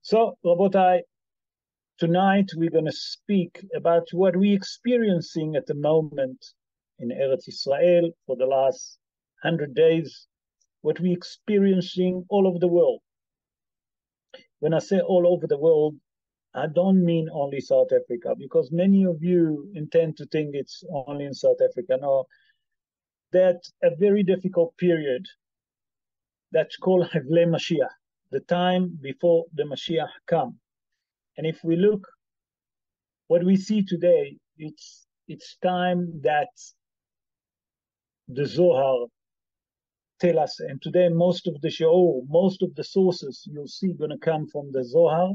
So, Rabotai, tonight we're going to speak about what we're experiencing at the moment in Eretz Israel for the last 100 days, what we're experiencing all over the world. When I say all over the world, I don't mean only South Africa, because many of you intend to think it's only in South Africa. No, that's a very difficult period that's called Havle Mashiach, the time before the Mashiach come. And if we look what we see today, it's time that the Zohar tell us, and today most of the show, most of the sources you'll see going to come from the Zohar,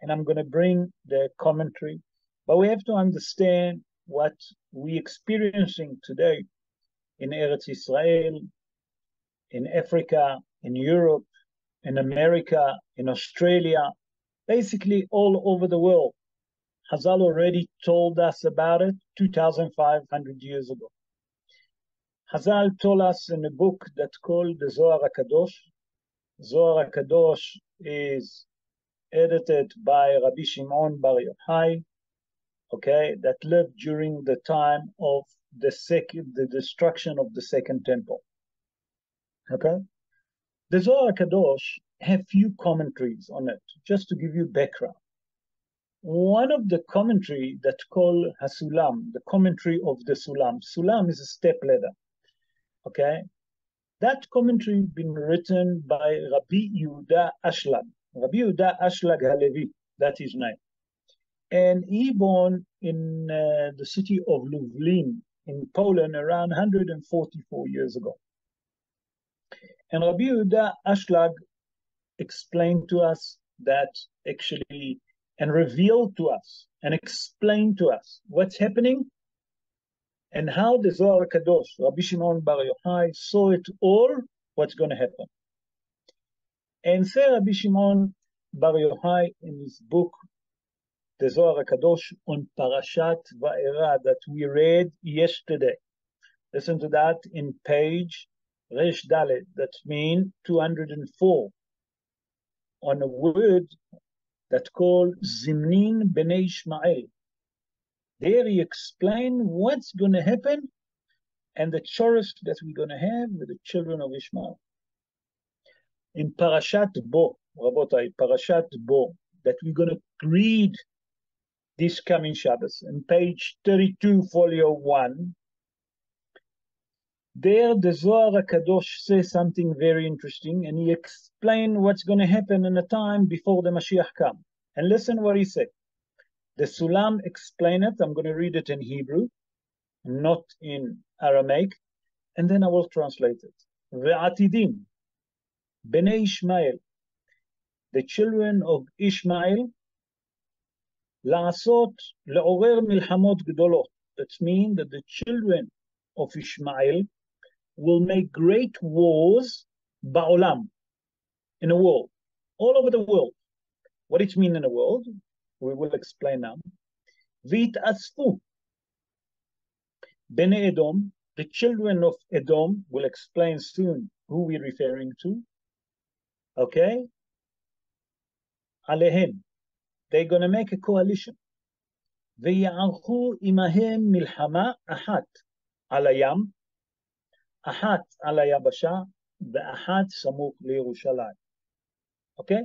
and I'm going to bring the commentary. But we have to understand what we're experiencing today in Eretz Israel, in Africa, in Europe, in America, in Australia, basically all over the world. Hazal already told us about it 2,500 years ago. Hazal told us in a book that's called the Zohar HaKadosh. Zohar HaKadosh is edited by Rabbi Shimon Bar Yochai, okay, that lived during the time of the destruction of the Second Temple. Okay? The Zohar HaKadosh have few commentaries on it, just to give you background. One of the commentary that's called Hasulam, the commentary of the Sulam. Sulam is a step ladder. Okay, that commentary been written by Rabbi Yehuda Ashlag. Rabbi Yehuda Ashlag Halevi, that's his name. And he born in the city of Lublin in Poland around 144 years ago. And Rabbi Yehuda Ashlag explained to us that actually, and revealed to us and explained to us what's happening and how the Zohar HaKadosh, Rabbi Shimon Bar Yochai, saw it all, what's going to happen. And say Rabbi Shimon Bar Yochai in his book, the Zohar HaKadosh, on Parashat Va'era that we read yesterday. Listen to that in page Resh Dalet, that means 204, on a word that's called Zimnin Bnei Ishmael. There he explained what's going to happen and the chorus that we're going to have with the children of Ishmael. In Parashat Bo, Rabotai, Parashat Bo, that we're going to read this coming Shabbos, in page 32, folio 1, there the Zohar HaKadosh says something very interesting, and he explained what's going to happen in the time before the Mashiach comes. And listen what he said. The Sulam explain it. I'm going to read it in Hebrew, not in Aramaic, and then I will translate it. Ve'atidim, Bnei Ishmael, the children of Ishmael, la'asot le'orer milhamot gdolot. That means that the children of Ishmael will make great wars ba'olam, in the world, all over the world. What it means in the world, we will explain now. V'yitasfu Bnei Edom, the children of Edom, will explain soon who we're referring to. Okay? Alehem, they're going to make a coalition. V'ya'archu imahem milhama ahat al hayam, ahat al hayabasha, ve'ahat samuch leYerushalayim. Okay?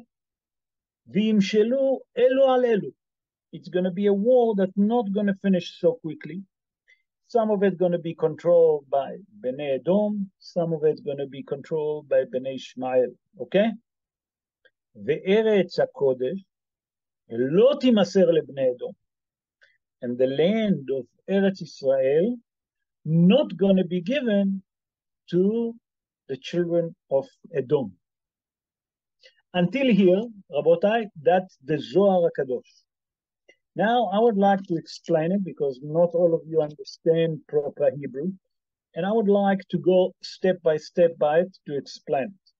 V'yimshelu elu al elu. It's going to be a war that's not going to finish so quickly. Some of it going to be controlled by Bnei Edom, some of it going to be controlled by Bnei Ishmael. Okay? Ve'eretz HaKodesh lo timaser lebnei Edom. And the land of Eretz Israel not going to be given to the children of Edom. Until here, Rabotai, that's the Zohar HaKadosh. Now, I would like to explain it because not all of you understand proper Hebrew, and I would like to go step by it to explain it.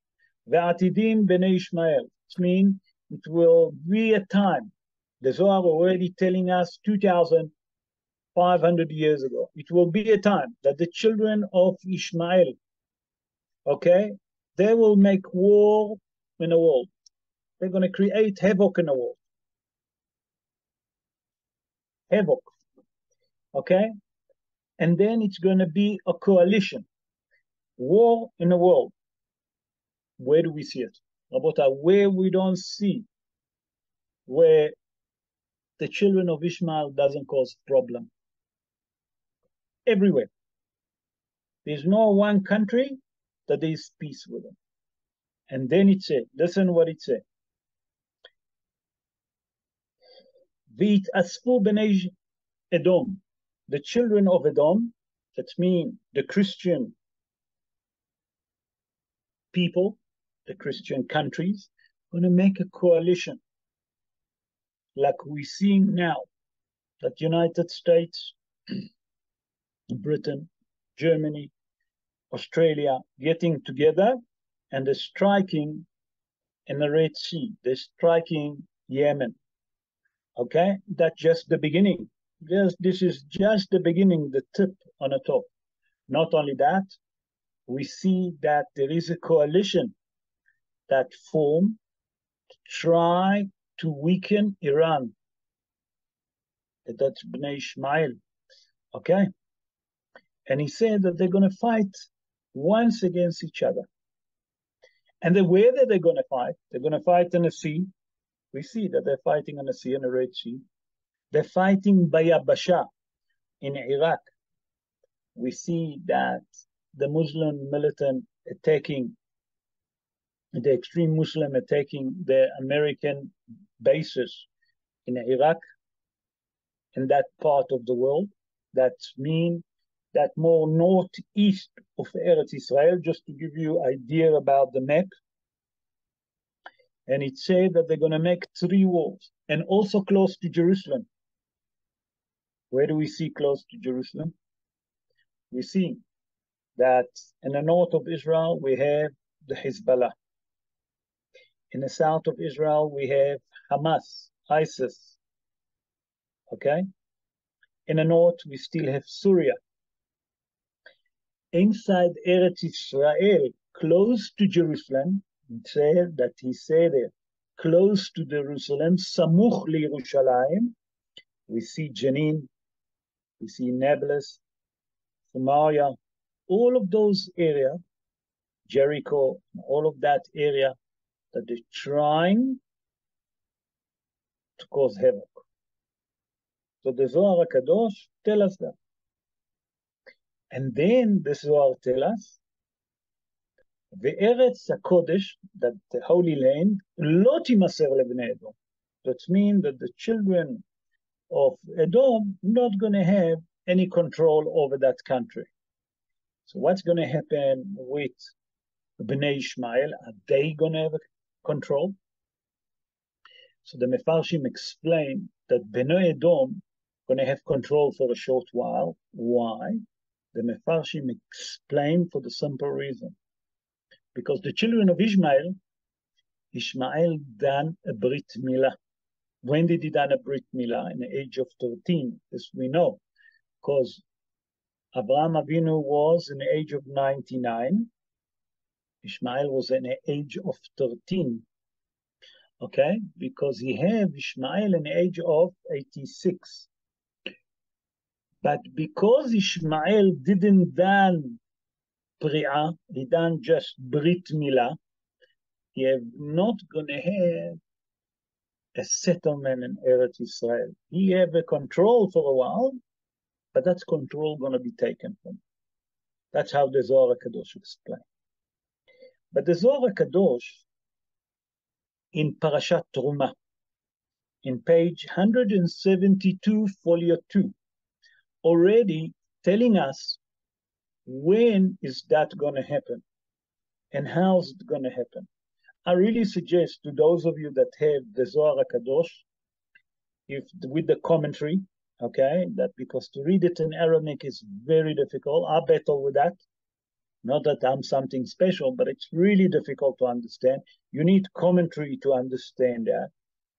Ve'atidim b'nei Ishmael, it means it will be a time. The Zohar already telling us 2,500 years ago. It will be a time that the children of Ishmael, okay, they will make war in the world. they're going to create havoc in the world. Havoc. Okay? And then it's going to be a coalition. War in the world. Where do we see it? About where we don't see, where the children of Ishmael doesn't cause problem. Everywhere. There's no one country that there is peace with them. And then it said, listen what it said. V'yit'asfu b'nei Edom, the children of Edom, that means the Christian people, the Christian countries, going to make a coalition like we're seeing now, that United States, Britain, Germany, Australia getting together and they're striking in the Red Sea. They're striking Yemen. Okay, that's just the beginning. This is just the beginning, the tip on the top. Not only that, we see that there is a coalition that formed to try to weaken Iran. That's Bnei Ishmael. Okay? And he said that they're going to fight once against each other. And the way that they're going to fight in the sea. We see that they're fighting in the sea, in the Red Sea. They're fighting by Yabasha in Iraq. We see that the Muslim militant attacking, the extreme Muslim attacking the American bases in Iraq, in that part of the world. That means that more northeast of Eretz Israel, just to give you an idea about the map. And it said that they're going to make 3 wars, and also close to Jerusalem. Where do we see close to Jerusalem? We see that in the north of Israel, we have the Hezbollah. In the south of Israel, we have Hamas, ISIS. Okay? In the north, we still have Syria. Inside Eretz Israel, close to Jerusalem, it said that he said there, close to Jerusalem, Samuch LiYerushalayim, we see Jenin, we see Nablus, Samaria, all of those areas, Jericho, all of that area, that they're trying to cause havoc. So the Zohar HaKadosh tell us that. And then the Zohar tell us, Ve'eretz HaKodesh, that the Holy Land, lo timaser lebnei Edom. That means that the children of Edom not going to have any control over that country. So what's going to happen with Bnei Ishmael? Are they going to have control? So the Mefarshim explain that Bnei Edom going to have control for a short while. Why? The Mefarshim explain for the simple reason. Because the children of Ishmael done a Brit Milah. When did he done a Brit Milah? In the age of 13, as we know. Because Abraham Avinu was in the age of 99. Ishmael was in the age of 13. Okay? Because he had Ishmael in the age of 86. But because Ishmael didn't done Pri'ah, he done just Brit Milah, he is not going to have a settlement in Eretz Israel. He have a control for a while, but that control going to be taken from him. That's how the Zohar HaKadosh explains. But the Zohar HaKadosh, in Parashat Truma, in page 172, folio 2, already telling us when is that going to happen and how's it going to happen. I really suggest to those of you that have the Zohar HaKadosh, if with the commentary, okay, that because to read it in Aramaic is very difficult. I battle with that. Not that I'm something special, but it's really difficult to understand. You need commentary to understand that.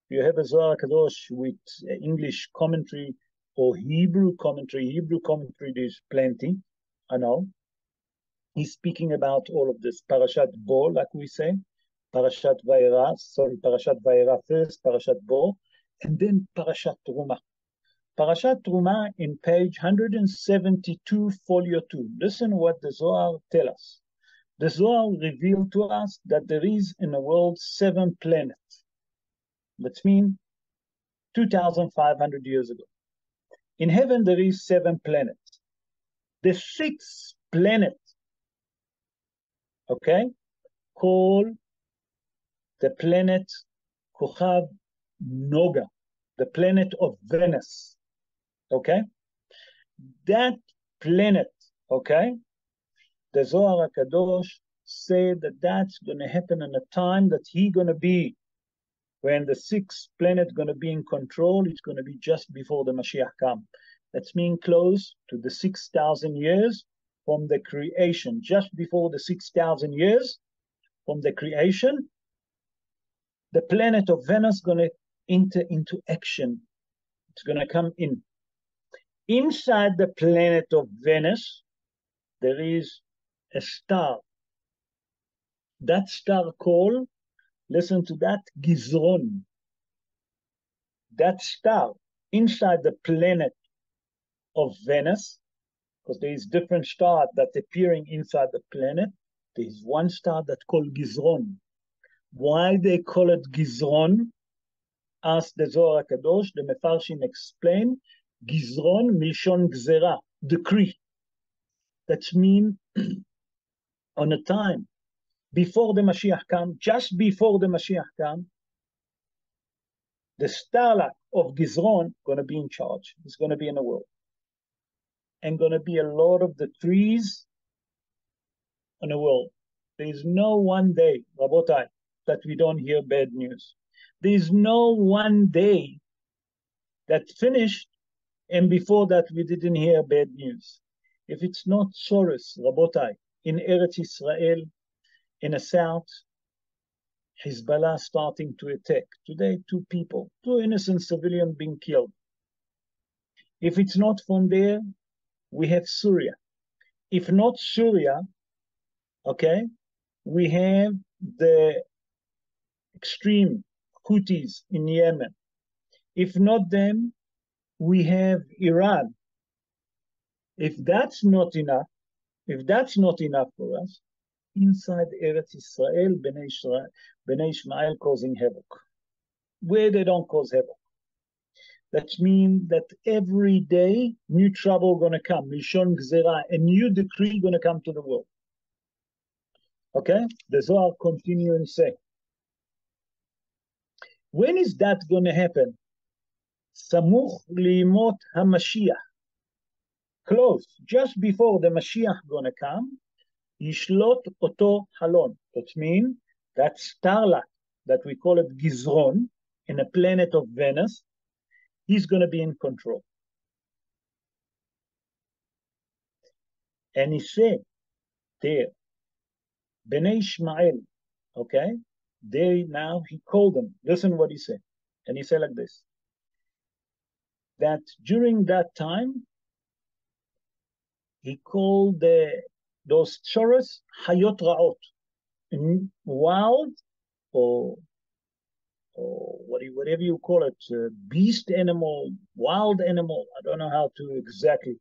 If you have a Zohar HaKadosh with English commentary or Hebrew commentary, there's plenty, I know. He's speaking about all of this. Parashat Bo, like we say. Parashat Vayera, sorry, Parashat Vayera first, Parashat Bo, and then Parashat Truma. Parashat Truma in page 172, folio 2. Listen what the Zohar tells us. The Zohar revealed to us that there is in the world 7 planets. That means 2,500 years ago. In heaven, there is 7 planets. The 6th planet, okay, called the planet Kochav Noga, the planet of Venus, okay? That planet, okay, the Zohar HaKadosh said that that's going to happen in a time that he's going to be, when the 6th planet going to be in control, it's going to be just before the Mashiach comes. That's mean close to the 6,000 years from the creation, just before the 6,000 years from the creation, the planet of Venus going to enter into action. It's going to come in. Inside the planet of Venus, there is a star. That star called, listen to that, Gizron. That star inside the planet of Venus, because there is different stars that appearing inside the planet. There is one star that called Gizron. Why they call it Gizron? Ask the Zohar HaKadosh, the Mefarshim explain, Gizron milshon gzera, decree. That means on a time before the Mashiach comes, just before the Mashiach comes, the starlight of Gizron going to be in charge. It's going to be in the world. And going to be a lot of the trees in the world. There is no one day, Rabotai, that we don't hear bad news. There is no one day that finished and before that we didn't hear bad news. If it's not Soros, Rabotai, in Eretz Israel, in the south, Hezbollah starting to attack. Today, 2 people, 2 innocent civilians being killed. If it's not from there, we have Syria. If not Syria, okay, we have the extreme Houthis in Yemen. If not them, we have Iran. If that's not enough for us, inside Eretz Israel, Bnei Ishmael causing havoc. Where they don't cause havoc. That means that every day, new trouble going to come. Milshon Gzera, a new decree going to come to the world. Okay? The Zohar continue and say, when is that going to happen? Samuch li'imot HaMashiach. Close, just before the Mashiach going to come, Yishlot Oto Halon. That means that starlight that we call it Gizron, in a planet of Venus, he's going to be in control. And he said there, Bnei Ishmael, okay, now he called them. Listen what he said. And he said like this, that during that time, he called those Soros Hayot Ra'ot, wild or whatever you call it, beast animal, wild animal, I don't know how to exactly.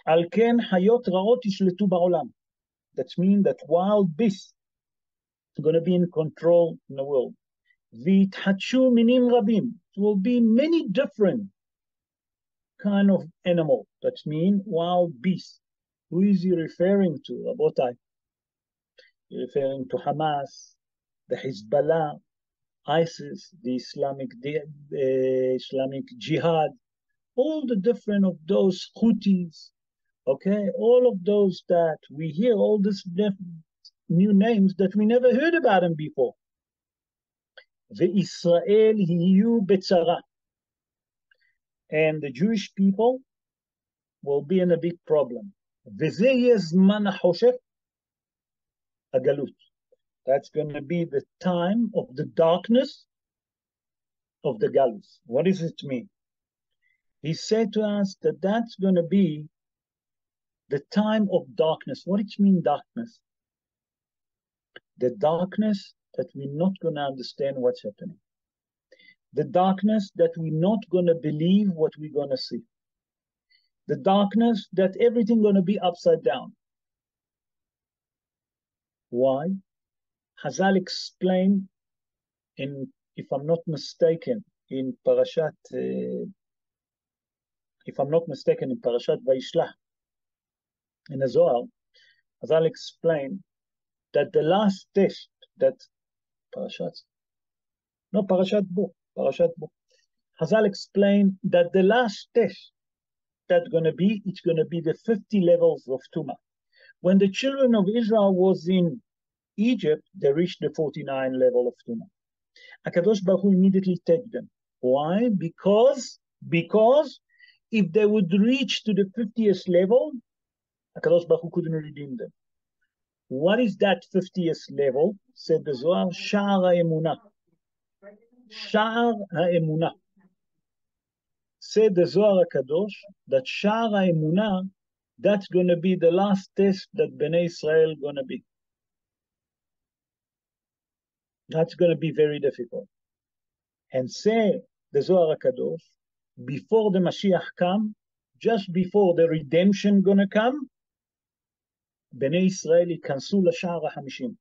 Al ken Hayot Ra'ot yishletu ba'olam. That means that wild beasts are going to be in control in the world. V'yithatshu minim rabim. It will be many different kind of animal. That means wild beasts. Who is he referring to, Rabotai? He's referring to Hamas, the Hezbollah, ISIS, the Islamic Jihad, all the different of those Houthis, okay, all of those that we hear, all these new names that we never heard about them before. Ve'Israel hiyu betzara. And the Jewish people will be in a big problem. V'zeh yeh zman ha'choshech hagalut. That's going to be the time of the darkness of the galus. What does it mean? He said to us that that's going to be the time of darkness. What does it mean, darkness? The darkness that we're not going to understand what's happening. The darkness that we're not going to believe what we're going to see. The darkness that everything going to be upside down. Why? Chazal explained in, if I'm not mistaken, in Parashat Vayishlach, in the Zohar, Chazal explained that the last test that Parashat Bo. Chazal explained that the last test that's going to be, it's going to be the 50 levels of Tumah. When the children of Israel was in Egypt, they reached the 49 level of Tumah. HaKadosh Baruch Hu immediately take them. Why? Because if they would reach to the 50th level, HaKadosh Baruch Hu couldn't redeem them. What is that 50th level? Said the Zohar, Sha'ar HaEmunah. Sha'ar HaEmunah. Said the Zohar HaKadosh that Sha'ar HaEmunah, that's going to be the last test that Bnei Israel going to be. That's going to be very difficult. And say the Zohar HaKadosh, before the Mashiach come, just before the redemption going to come, Bnei Israel yikansu l'sha'ar ha'hamishim.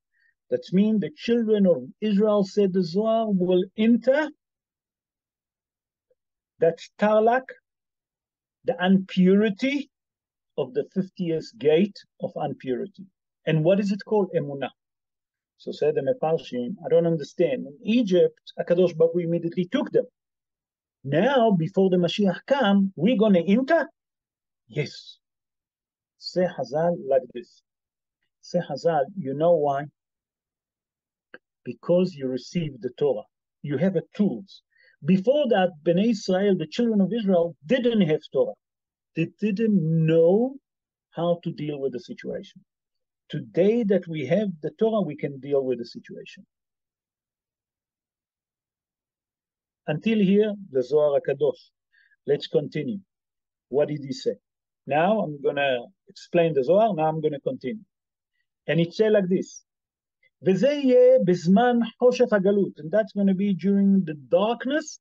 That means the children of Israel, said the Zohar, will enter that tarlak, the impurity of the 50th gate of impurity. And what is it called? Emunah. So said the Mefarshim, I don't understand. In Egypt, HaKadosh Baruch Hu immediately took them. Now, before the Mashiach come, we're going to enter? Yes. Say Chazal like this. Say Chazal, you know why? Because you received the Torah. You have the tools. Before that, Bnei Israel, the children of Israel, didn't have Torah. They didn't know how to deal with the situation. Today that we have the Torah, we can deal with the situation. Until here, the Zohar HaKadosh. Let's continue. What did he say? Now I'm going to explain the Zohar. Now I'm going to continue. And it says like this. וזה יהיה בזמן חושך הגלות. And that's going to be during the darkness,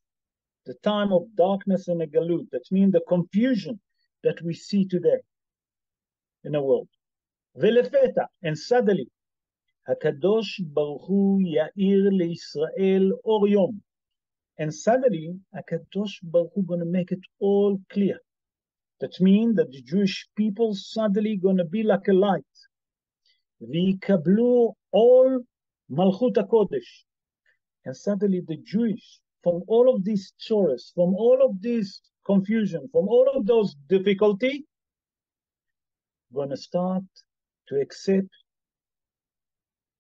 the time of darkness and the galut. That means the confusion that we see today in the world. ולפתע, and suddenly, הקדוש ברוך הוא יאיר לישראל אור יום. And suddenly, HaKadosh Baruch Hu going to make it all clear. That means that the Jewish people suddenly going to be like a light. ויקבלו all Malchut HaKodesh. And suddenly the Jewish, from all of these chores, from all of this confusion, from all of those difficulty, going to start to accept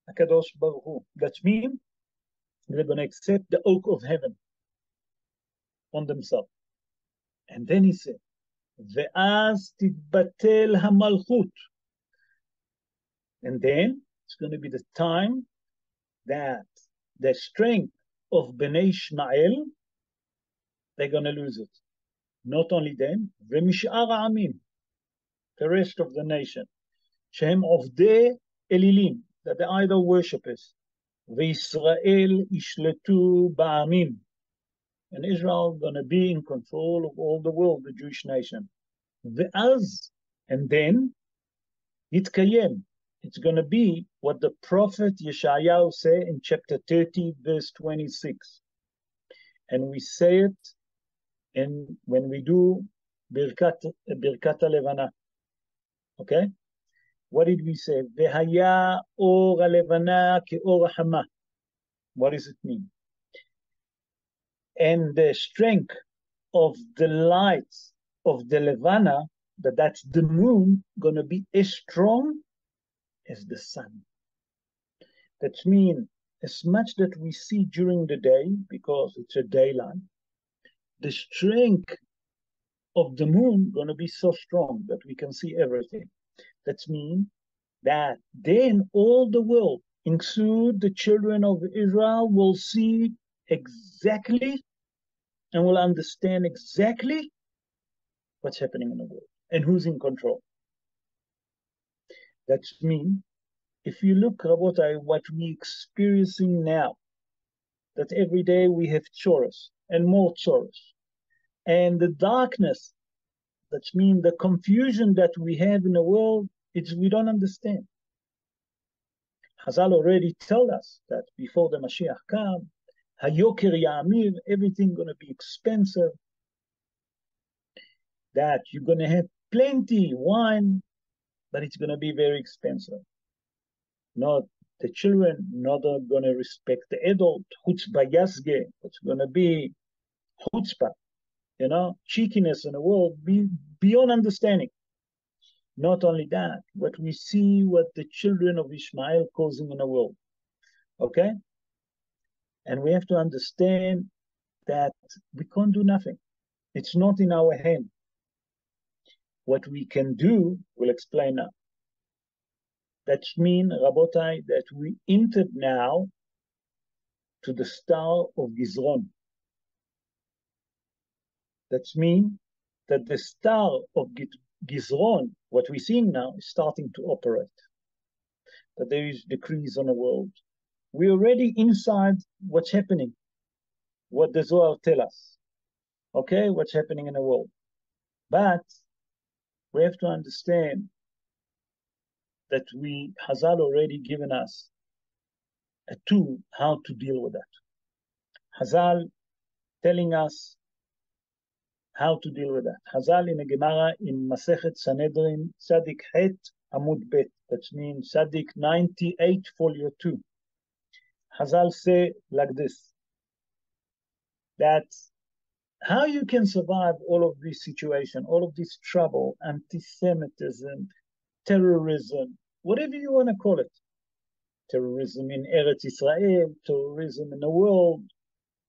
HaKadosh Baruch Hu. That means they're going to accept the oak of heaven on themselves. And then he said, ואז תתבטל המלכות. And then it's going to be the time that the strength of Bnei Ishmael, they're going to lose it. Not only them, ומשאר העמים, the rest of the nation, שהם עובדי אלילים, that the idol worshippers, וישראל ישלטו בעמים. And Israel going to be in control of all the world, the Jewish nation. ואז, and then, יתקיים. It's going to be what the prophet Yeshayahu say in chapter 30, verse 26. And we say it when we do Birkat HaLevana. Okay? What did we say? V'haya or HaLevana ke'or HaHama. What does it mean? And the strength of the lights of the Levana, that's the moon, going to be as strong as the sun. That means as much that we see during the day, because it's a daylight, the strength of the moon going to be so strong that we can see everything. That means that then all the world, include the children of Israel, will see exactly and will understand exactly what's happening in the world and who's in control. That means If you look, Rabotai, what we're experiencing now, that every day we have chorus and more chorus. And the darkness, that means the confusion that we have in the world, we don't understand. Chazal already told us that before the Mashiach come, Hayoker Ya'amir, everything going to be expensive, that you're going to have plenty wine, but it's going to be very expensive. Not the children, not going to respect the adult, chutzpah yasge, it's going to be chutzpah, cheekiness in the world beyond understanding. Not only that, but we see what the children of Ishmael causing in the world, okay? And we have to understand that we can't do nothing. It's not in our hand. What we can do, we'll explain now. That means, Rabotai, that we entered now to the star of Gizron. That means that the star of Gizron, what we're seeing now, is starting to operate. That there is decrees on the world. We're already inside what's happening, what the Zohar tell us, okay, what's happening in the world. But we have to understand that Chazal already given us a tool how to deal with that. Chazal telling us how to deal with that. Chazal in the Gemara in Masechet Sanhedrin, Tzadik Het Amud Bet, that means Tzadik 98, folio 2. Chazal say like this, that how you can survive all of this situation, all of this trouble, anti-Semitism, terrorism, whatever you want to call it. Terrorism in Eretz Israel, terrorism in the world,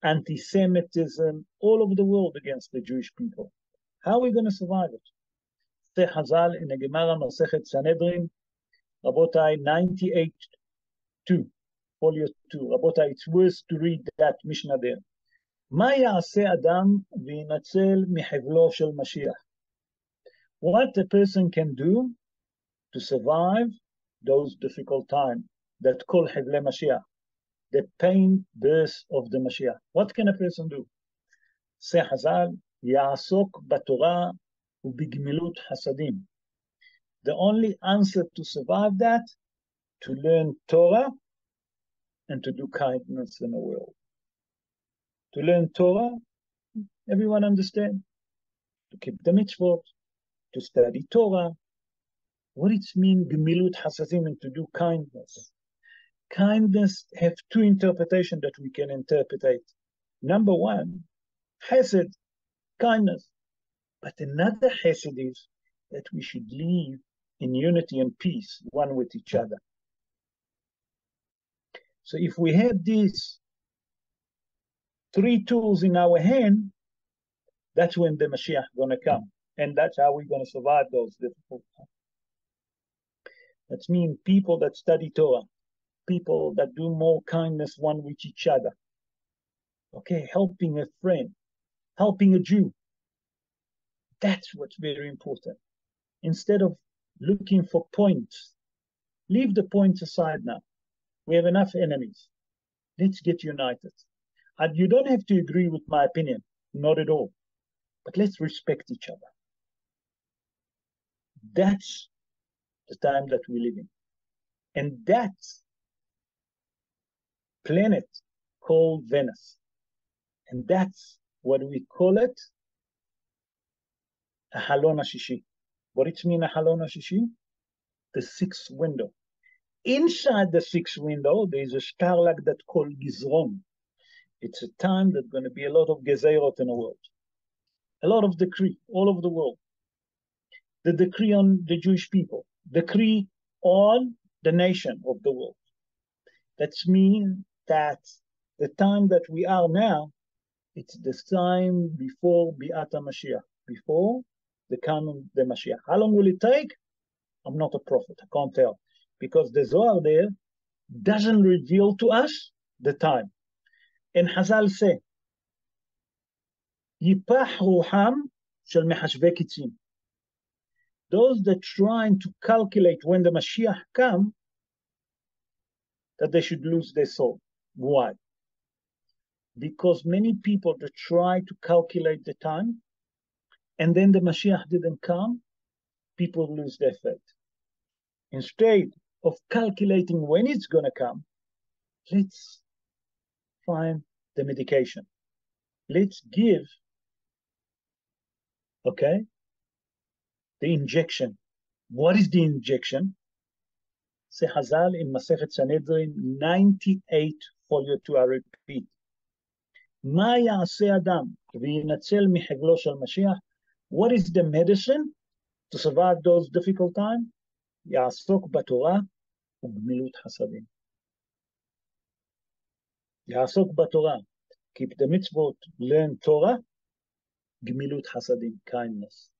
anti-Semitism all over the world against the Jewish people. How are we going to survive it? Say Chazal in the Gemara Masechet Sanhedrin, Rabotai 98, 2, folio 2. Rabotai, it's worth to read that Mishnah there. מה יעשה אדם וינצל מחבלו של משיח? What a person can do to survive those difficult times that call חבלי משיח, the pain birth of the Mashiach. What can a person do? Say Chazal, יעסוק בתורה ובגמילות חסדים. The only answer to survive that, to learn Torah and to do kindness in the world. To learn Torah, everyone understand. To keep the mitzvot, to study Torah. What it means, gemilut hasadim, and to do kindness. Kindness have two interpretations that we can interpret. Number one, chesed, kindness. But another chesed is that we should live in unity and peace, one with each other. So if we have these three tools in our hand, that's when the Mashiach is going to come. And that's how we're going to survive those difficult times. That means people that study Torah, people that do more kindness one with each other. Okay, helping a friend, helping a Jew. That's what's very important. Instead of looking for points, leave the points aside now. We have enough enemies. Let's get united. And you don't have to agree with my opinion, not at all. But let's respect each other. That's the time that we live in. And that's planet called Venus. And that's what we call it, a Halon HaShishi. What it means, a Halon HaShishi? The sixth window. Inside the sixth window, there is a starlight that's called Gizron. It's a time that's going to be a lot of gezerot in the world. A lot of decree all over the world. The decree on the Jewish people. Decree on the nation of the world. That means that the time that we are now, it's the time before Bi'at HaMashiach, before the coming of the Mashiach. How long will it take? I'm not a prophet, I can't tell. Because the Zohar there doesn't reveal to us the time. And Chazal say, Yipach ruham shel mechashvei kitzim. Those that trying to calculate when the Mashiach come, that they should lose their soul. Why? Because many people that try to calculate the time, and then the Mashiach didn't come, people lose their faith. Instead of calculating when it's going to come, let's find the medication. Let's give, okay, the injection. What is the injection? Say Hazal in Masechet Sanhedrin 98 folio 2, I repeat. מה יעשה אדם וינצל מחבלו של משיח? What is the medicine to survive those difficult times? יעסוק בתורה ובגמילות חסדים. יעסוק בתורה, keep the mitzvot, learn Torah, גמילות חסדים, kindness.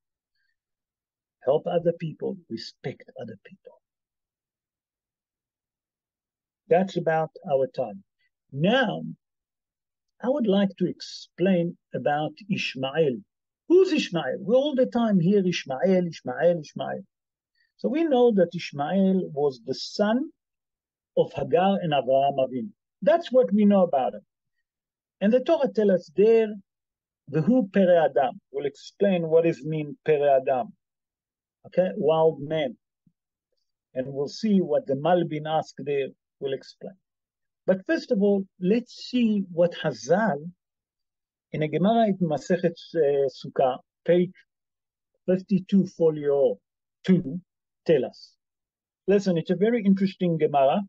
Help other people, respect other people. That's about our time. Now, I would like to explain about Ishmael. Who's Ishmael? We all the time hear Ishmael, Ishmael, Ishmael. So we know that Ishmael was the son of Hagar and Avraham Avinu. That's what we know about him. And the Torah tells us there, V'hu Pere Adam. We'll explain what is mean Pere Adam. Okay, wild man. And we'll see what the Malbin asked there. We'll explain. But first of all, let's see what Hazal in a Gemara in Masechet Sukkah, page 52, folio 2, tell us. Listen, it's a very interesting Gemara.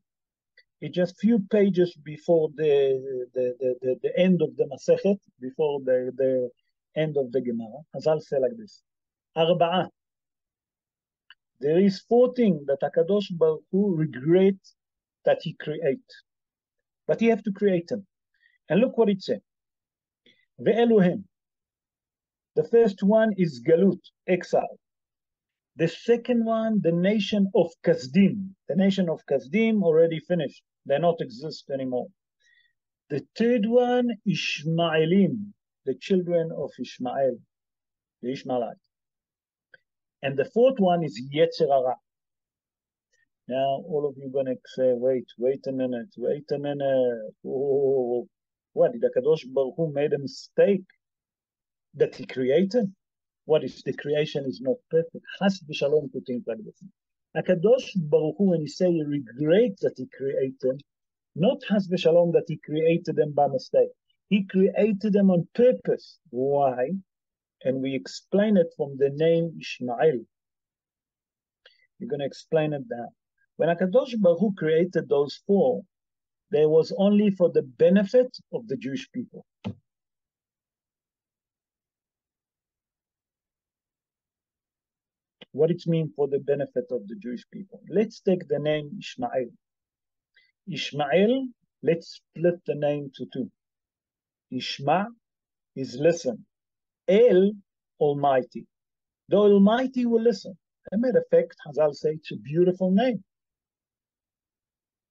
It's just few pages before the end of the Masechet, before the end of the Gemara. Hazal say like this: Arba'a. There is 4 things that HaKadosh Baruch Hu regrets that he create. But he have to create them. And look what it says. Ve'eluhem. The first one is Galut, exile. The second one, the nation of Kasdim. The nation of Kasdim already finished. They not exist anymore. The third one, Ishmaelim, the children of Ishmael, the Ishmaelites. And the fourth one is Yetzer Hara. Now, all of you are going to say, wait a minute. Oh, what, did HaKadosh Baruch Hu made a mistake that he created? What if the creation is not perfect? Chas v'shalom to think like this. HaKadosh Baruch Hu, when he say he regrets that he created, not chas v'shalom that he created them by mistake. He created them on purpose. Why? And we explain it from the name Ishmael. We're going to explain it now. When HaKadosh Baruch Hu created those 4, there was only for the benefit of the Jewish people. What it means for the benefit of the Jewish people. Let's take the name Ishmael. Ishmael, let's split the name to 2. Ishma is listen. El, Almighty. The Almighty will listen. As a matter of fact, Hazal say it's a beautiful name.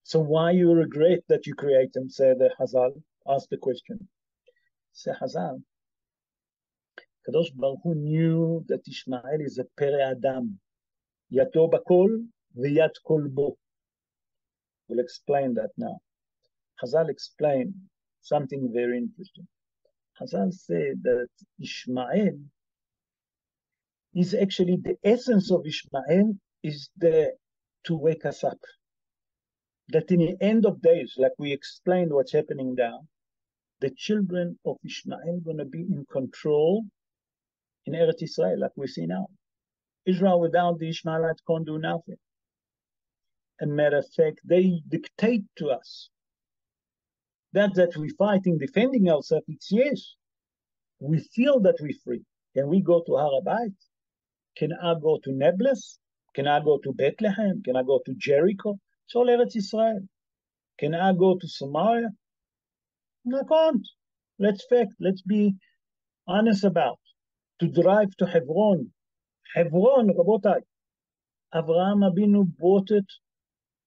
So why you regret that you create them? Say the Hazal. Ask the question. Say Hazal. Kadosh Baruch Hu knew that Ishmael is a Pere Adam. Yato bakol v'yat kol bo. We'll explain that now. Hazal explained something very interesting. Hazal said that Ishmael is actually the essence of Ishmael is to wake us up. That in the end of days, like we explained what's happening now, the children of Ishmael are going to be in control in Eretz Israel, like we see now. Israel without the Ishmaelites can't do nothing. As a matter of fact, they dictate to us. That we're fighting, defending ourselves, it's yes. We feel that we're free. Can we go to Har HaBayit? Can I go to Nablus? Can I go to Bethlehem? Can I go to Jericho? It's all Eretz Israel. Can I go to Samaria? I can't. Let's be honest about. To drive to Hebron. Hebron, Rabotai. Avraham Avinu bought it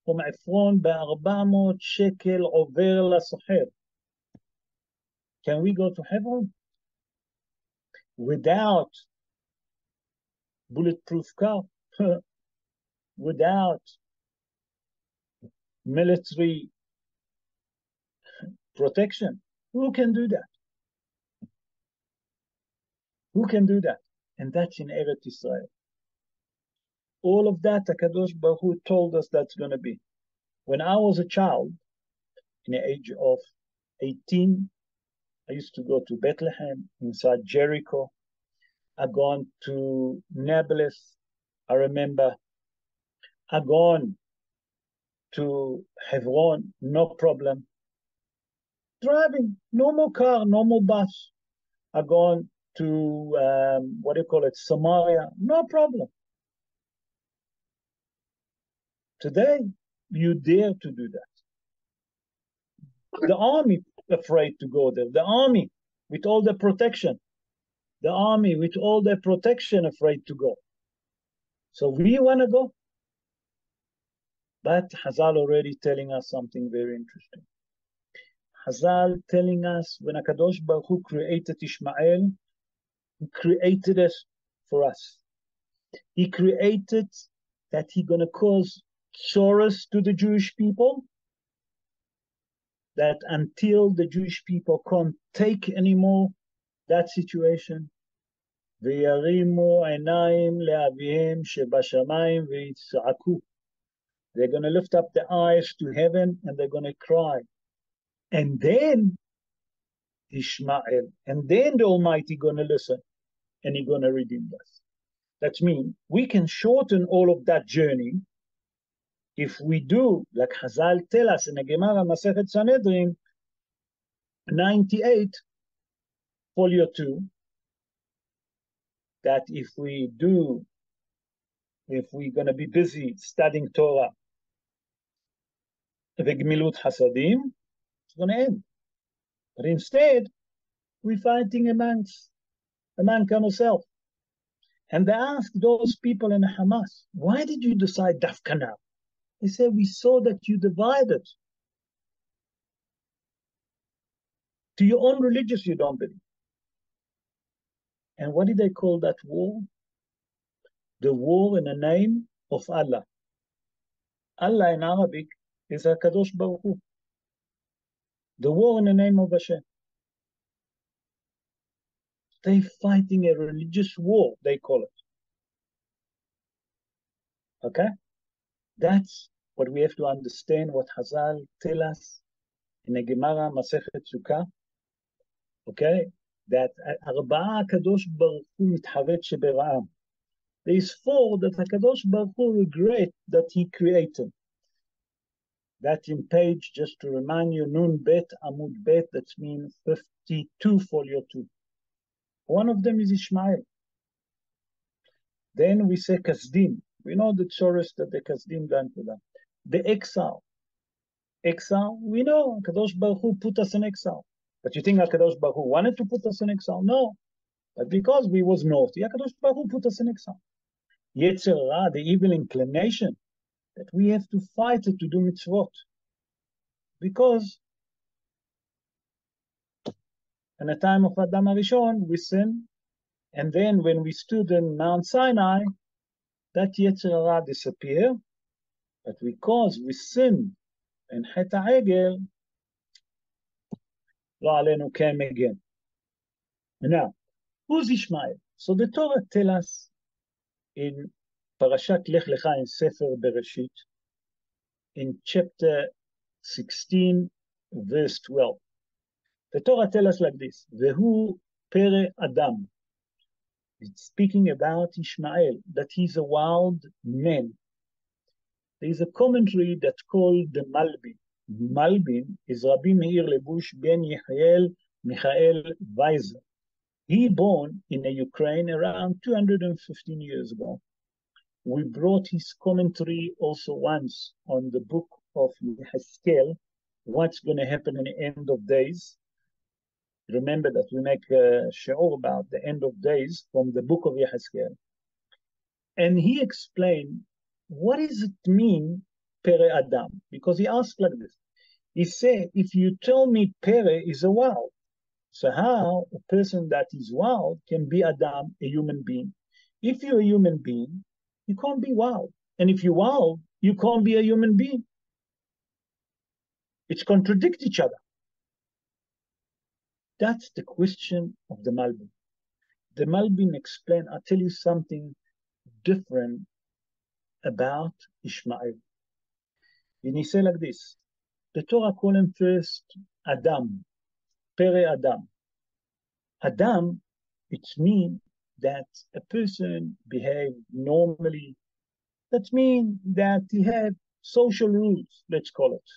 from Ephron ב-400 shekel over לסוחר. Can we go to Hebron? Without bulletproof car, without military protection. Who can do that? Who can do that? And that's in Eretz Israel. All of that, HaKadosh Baruch Hu told us that's going to be. When I was a child, in the age of 18, I used to go to Bethlehem, inside Jericho. I've gone to Nablus, I remember. I've gone to Hebron, no problem. Driving, normal car, normal bus. I've gone to, Samaria, no problem. Today, you dare to do that. The army afraid to go there. The army with all the protection. The army with all the protection afraid to go. So we want to go. But Hazal already telling us something very interesting. Hazal telling us when HaKadosh Baruch Hu created Ishmael, he created us for us. He created that he's going to cause sorrows to the Jewish people, that until the Jewish people can't take anymore that situation, וירימו עיניים לאביהם שבשמיים ויצעקו. They're going to lift up their eyes to heaven and they're going to cry. And then Ishmael, and then the Almighty going to listen and he's going to redeem us. That means we can shorten all of that journey if we do, like Hazal tell us in the Gemara Masechet Sanhedrin 98, folio 2, that if we're going to be busy studying Torah, v'gmilut hasadim, it's going to end. But instead, we're fighting among ourselves. And they asked those people in Hamas, why did you decide Dafka now? They said, we saw that you divided. To your own religious, you don't believe. And what did they call that war? The war in the name of Allah. Allah in Arabic is HaKadosh Baruch Hu. The war in the name of Hashem. They're fighting a religious war, they call it. Okay? That's what we have to understand, what Hazal tell us in the Gemara Masechet Sukkah. Okay? That ארבעה הקדוש ברוך הוא מתחרט שברעם. There is 4 that HaKadosh Baruch Hu regret that he created. That in page, just to remind you, Nun Bet Amud Bet, that means 52 folio 2. One of them is Ishmael. Then we say Kasdim. We know the chorus that the Kasdim done to them. The exile. Exile, we know HaKadosh Baruch Hu put us in exile. But you think HaKadosh Baruch Hu wanted to put us in exile? No. But because we was naughty, HaKadosh Baruch Hu put us in exile. Yetzer Hara, the evil inclination, that we have to fight it to do mitzvot. Because in the time of Adam HaRishon, we sinned. And then when we stood in Mount Sinai, that Yetzer Hara disappeared. But because we sinned in Chet HaEgel, Lo Aleinu came again. Now, who's Ishmael? So the Torah tells us in Parashat Lech Lecha in Sefer Bereshit, in chapter 16, verse 12. The Torah tells us like this, Vehu Pere Adam. It's speaking about Ishmael, that he's a wild man. There is a commentary that's called the Malbim. Malbim is Rabbi Meir Lebush ben Yehiel Michael Weiser. He born in the Ukraine around 215 years ago. We brought his commentary also once on the book of Yehezkel, what's going to happen in the end of days. Remember that we make a shiur about the end of days from the book of Yehezkel. And he explained, what does it mean, Pere Adam? Because he asked like this. He said, if you tell me Pere is a wild, so how a person that is wild can be Adam, a human being? If you're a human being, you can't be wild. And if you're wild, you can't be a human being. It's contradict each other. That's the question of the Malbim. The Malbim explain, I'll tell you something different about Ishmael. And he say like this, the Torah call him first Adam, Pere Adam. Adam, it means that a person behave normally. That means that he had social rules, let's call it.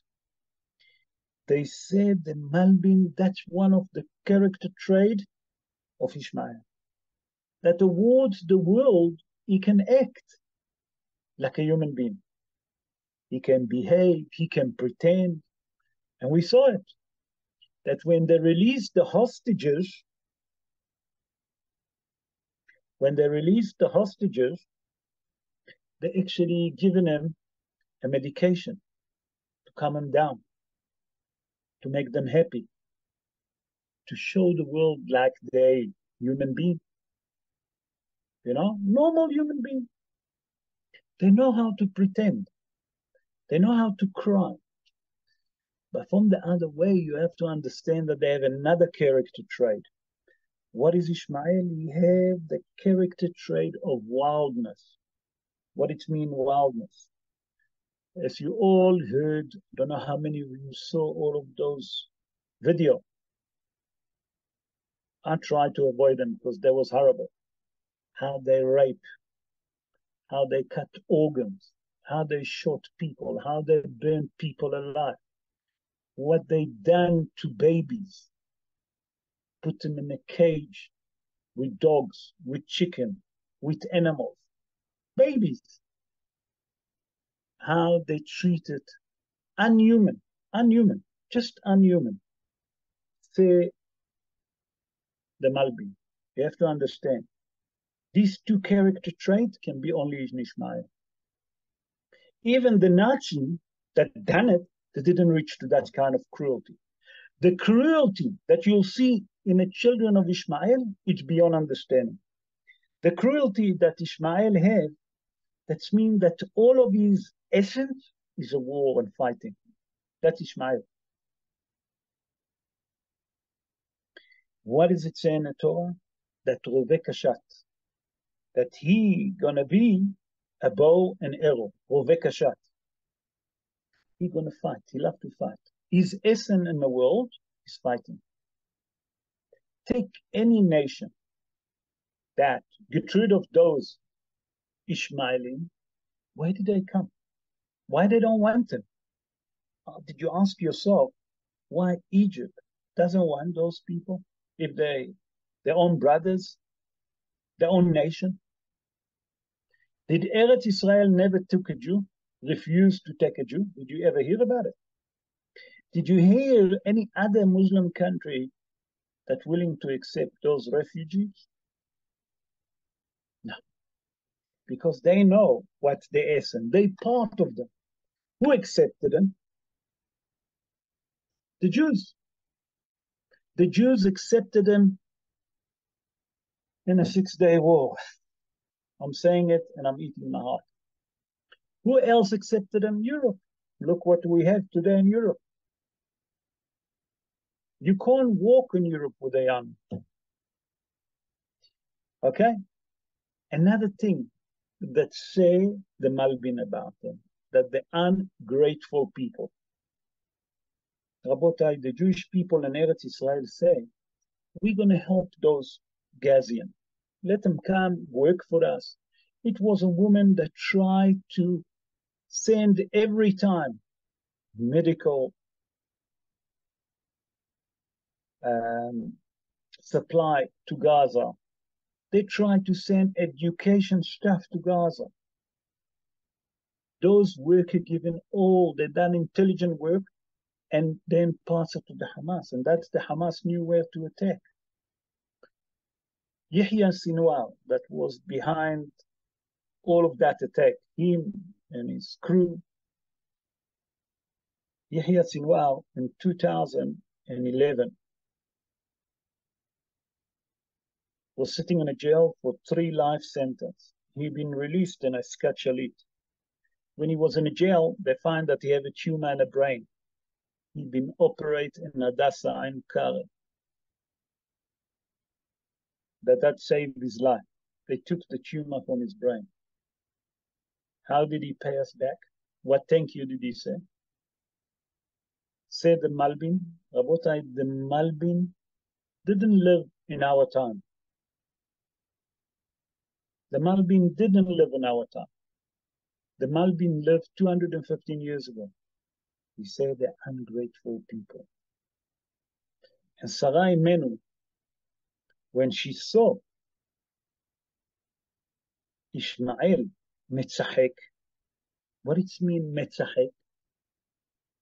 They said the Malbim, that's one of the character trait of Ishmael. That towards the world, he can act like a human being. He can behave, he can pretend. And we saw it, that when they released the hostages, they actually given him a medication to calm them down, to make them happy, to show the world like they human being, normal human being. They know how to pretend. They know how to cry. But from the other way, you have to understand that they have another character trait. What is Ishmael? He have the character trait of wildness. What it means, wildness? As you all heard, don't know how many of you saw all of those video. I tried to avoid them because that was horrible. How they rape, how they cut organs, how they shot people, how they burn people alive, what they done to babies, put them in a cage with dogs, with chicken, with animals, babies. How they treated unhuman, just unhuman. Say the Malbim. You have to understand. These two character traits can be only in Ishmael. Even the Nazi that done it, they didn't reach to that kind of cruelty. The cruelty that you'll see in the children of Ishmael, it's beyond understanding. The cruelty that Ishmael had, that means that all of his essence is a war and fighting. That's Ishmael. What does it say in the Torah? That Roveh Kashat, that he gonna be a bow and arrow, Roveh Kashat. He gonna fight, he love to fight. His essence in the world is fighting. Take any nation that get rid of those Ishmaelim, where did they come? Why they don't want them? Did you ask yourself why Egypt doesn't want those people if their own brothers, their own nation? Did Eretz Israel never took a Jew, refused to take a Jew? Did you ever hear about it? Did you hear any other Muslim country that's willing to accept those refugees? No, because they know what's their essence. They're part of them. Who accepted them? The Jews. The Jews accepted them in a 6-day war. I'm saying it and I'm eating my heart. Who else accepted them? Europe. Look what we have today in Europe. You can't walk in Europe with a young. Okay? Another thing that say the Malbim about them, that the ungrateful people. Rabotai, the Jewish people in Eretz Israel say, we're going to help those Gazians. Let them come work for us. It was a woman that tried to send every time medical supply to Gaza. They tried to send education stuff to Gaza. Those workers given all, they done intelligent work and then pass it to the Hamas. And that's the Hamas knew where to attack. Yahya Sinwar, that was behind all of that attack, him and his crew. Yahya Sinwar in 2011 was sitting in a jail for 3 life sentences. He'd been released in a Skachalit. When he was in a jail, they find that he had a tumor in the brain. He'd been operated in Hadassah Ein Kare. that saved his life. They took the tumor from his brain. How did he pay us back? What thank you did he say? Said the Malbim, Rabotai, the Malbim didn't live in our time. The Malbim didn't live in our time. The Malbim lived 215 years ago. He said they're ungrateful people. And Sarah Imenu, when she saw Ishmael metzahek, what it means metzahek?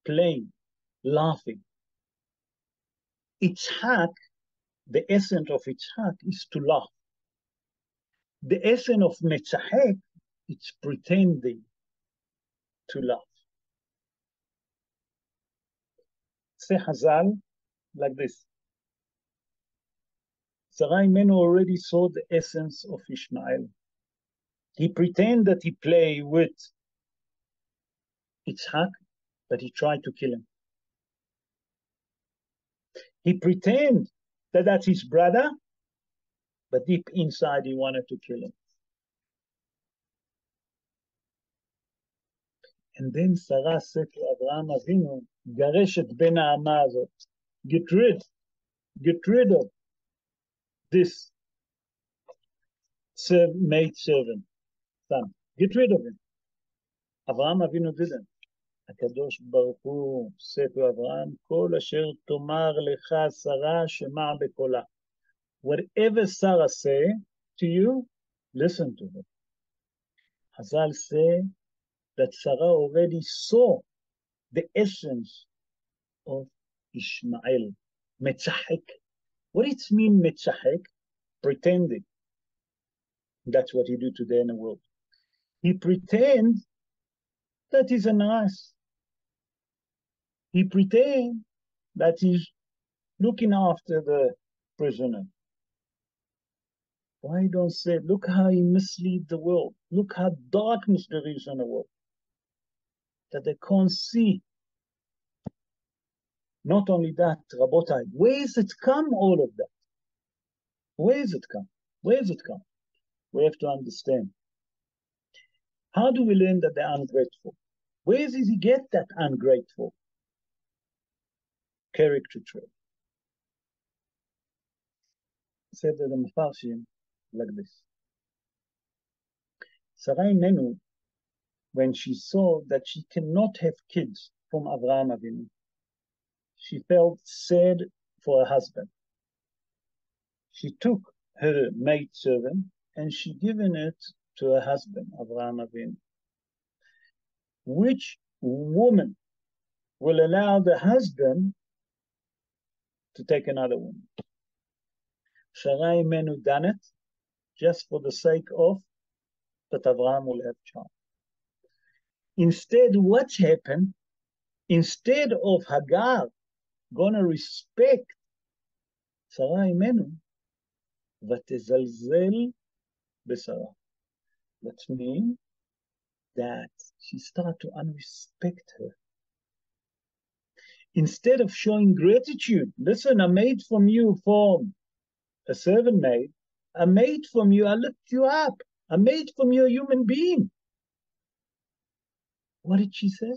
Playing, laughing. Itzhak, the essence of Itzhak is to laugh. The essence of metzahek, it's pretending to laugh. Say Hazal like this. Sarah Imenu already saw the essence of Ishmael. He pretended that he played with Yitzhak, but he tried to kill him. He pretended that that's his brother, but deep inside he wanted to kill him. And then Sarah said to Abraham Avinu, Garesh et ben ha'ama azot. Get rid of this maid servant, son. Get rid of him. Abraham Avinu didn't. הקדוש ברוך הוא עושה to אברהם, כל אשר תאמר לך שרה שמע בקולה. Whatever Sarah say to you, listen to her. Hazal say that Sarah already saw the essence of Ishmael. Metzahek. What it means, Metzahek? Pretending. That's what he do today in the world. He pretends that he's a nice. He pretends that he's looking after the prisoner. Why don't say, look how he mislead the world. Look how darkness there is in the world. That they can't see. Not only that, Rabotai, where is it come, all of that? Where is it come? Where is it come? We have to understand. How do we learn that they're ungrateful? Where does he get that ungrateful character trait? Said the Mefarshim like this. Sarah Imenu, when she saw that she cannot have kids from Avraham Avinu, she felt sad for her husband. She took her maidservant and she given it to her husband, Avraham Avinu. Which woman will allow the husband to take another woman? Sarah Imenu done it just for the sake of that Avraham will have a child. Instead, what's happened? Instead of Hagar gonna respect Sarah Imenu, ותזלזל בשרה. That means that she started to unrespect her. Instead of showing gratitude, listen, I made from you from a servant maid, I made from you, I looked you up, I made from you a human being. What did she say?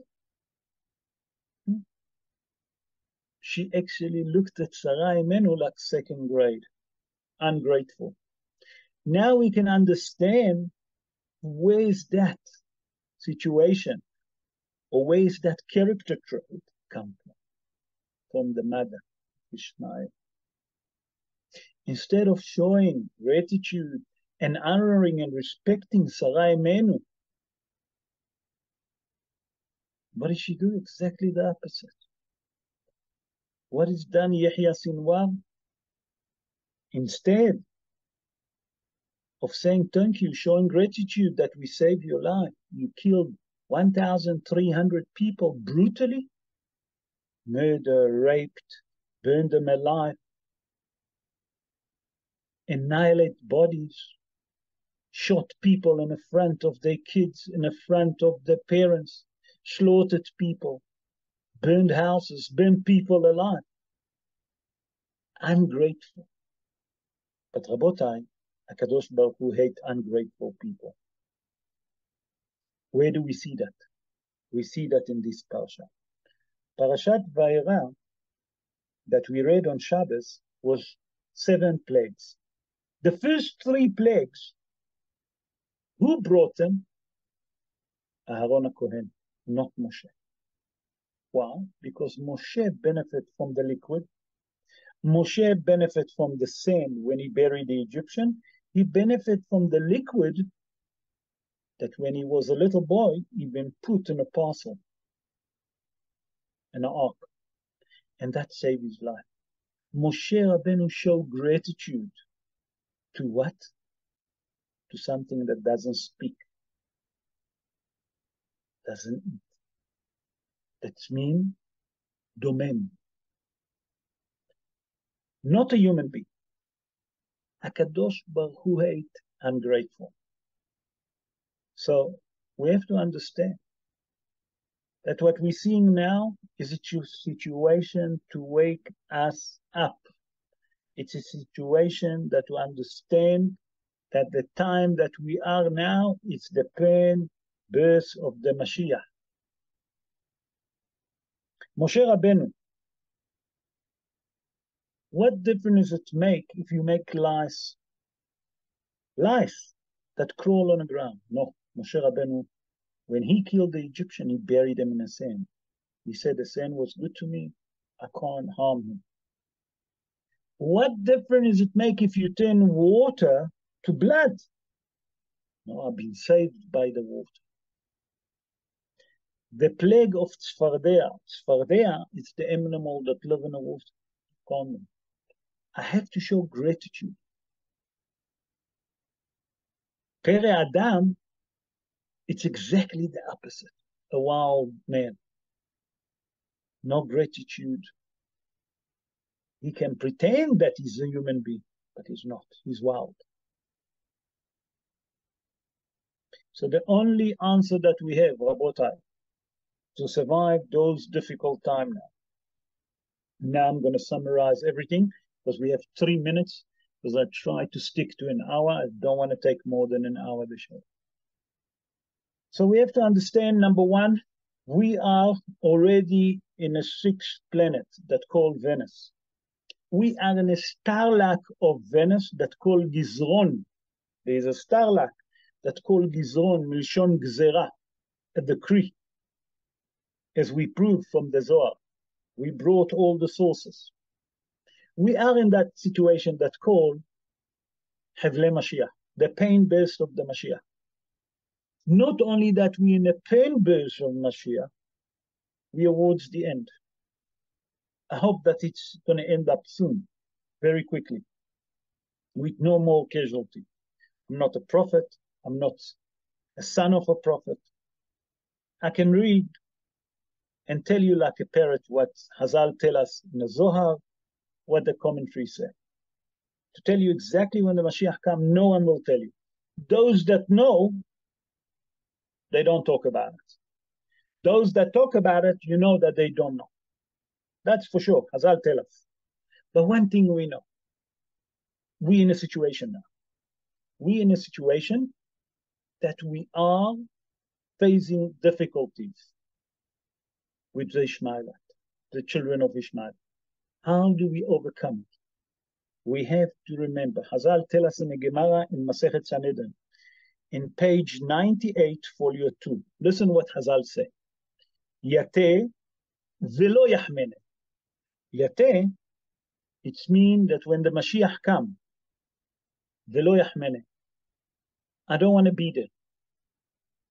She actually looked at Sarah Imenu like second grade, ungrateful. Now we can understand where is that situation or where is that character trait come from the mother, Ishmael. Instead of showing gratitude and honoring and respecting Sarah Imenu, what did she do? Exactly the opposite. What is done Yahya Sinwar? Instead of saying thank you, showing gratitude that we saved your life, you killed 1,300 people brutally, murder, raped, burned them alive, annihilate bodies, shot people in the front of their kids, in the front of their parents, slaughtered people, burned houses, burned people alive. Ungrateful. But Rabotai, HaKadosh Baruch Hu hate ungrateful people. Where do we see that? We see that in this parasha. Parashat Vayera that we read on Shabbos was 7 plagues. The first 3 plagues, who brought them? Aharon HaKohen, not Moshe. Why? Because Moshe benefit from the liquid. Moshe benefit from the sand when he buried the Egyptian. He benefit from the liquid that when he was a little boy, he been put in a parcel, in an ark, and that saved his life. Moshe Rabbeinu showed gratitude to what? To something that doesn't speak, doesn't eat. That's mean domain. Not a human being. HaKadosh Baruch Hu hate ungrateful. So we have to understand that what we're seeing now is a situation to wake us up. It's a situation that to understand that the time that we are now, it's the birth of the Mashiach. Moshe Rabbeinu, what difference does it make if you make lice that crawl on the ground? No, Moshe Rabbeinu, when he killed the Egyptian, he buried him in the sand. He said, the sand was good to me, I can't harm him. What difference does it make if you turn water to blood? No, I've been saved by the water. The plague of Tzfardea is the animal that live in the water. Common. I have to show gratitude. Pere Adam, it's exactly the opposite. A wild man. No gratitude. He can pretend that he's a human being, but he's not. He's wild. So the only answer that we have, Rabotai, to survive those difficult times now. Now I'm going to summarize everything because we have 3 minutes, because I try to stick to an hour. I don't want to take more than an hour the show. So we have to understand, number one, we are already in a 6th planet that's called Venus. We are in a starlac of Venus that's called Gizron. There is a starlac that's called Gizron, Milshon Gzera, a decree, as we proved from the Zohar. We brought all the sources. We are in that situation that's called Hevle Mashiach, the pain burst of the Mashiach. Not only that we're in a pain burst of Mashiach, we are towards the end. I hope that it's going to end up soon, very quickly, with no more casualty. I'm not a prophet. I'm not a son of a prophet. I can read and tell you like a parrot what Hazal tell us in the Zohar, what the commentary say. To tell you exactly when the Mashiach comes, no one will tell you. Those that know, they don't talk about it. Those that talk about it, you know that they don't know. That's for sure, Hazal tell us. But one thing we know, we in a situation now. We in a situation that we are facing difficulties with the Ishmaelites, the children of Ishmael. How do we overcome it? We have to remember, Hazal tell us in the Gemara in Masechet Sanhedrin, in page 98, folio 2. Listen what Hazal say. Yate velo yahmene. Yate, it means that when the Mashiach comes, velo yahmene. I don't want to be there.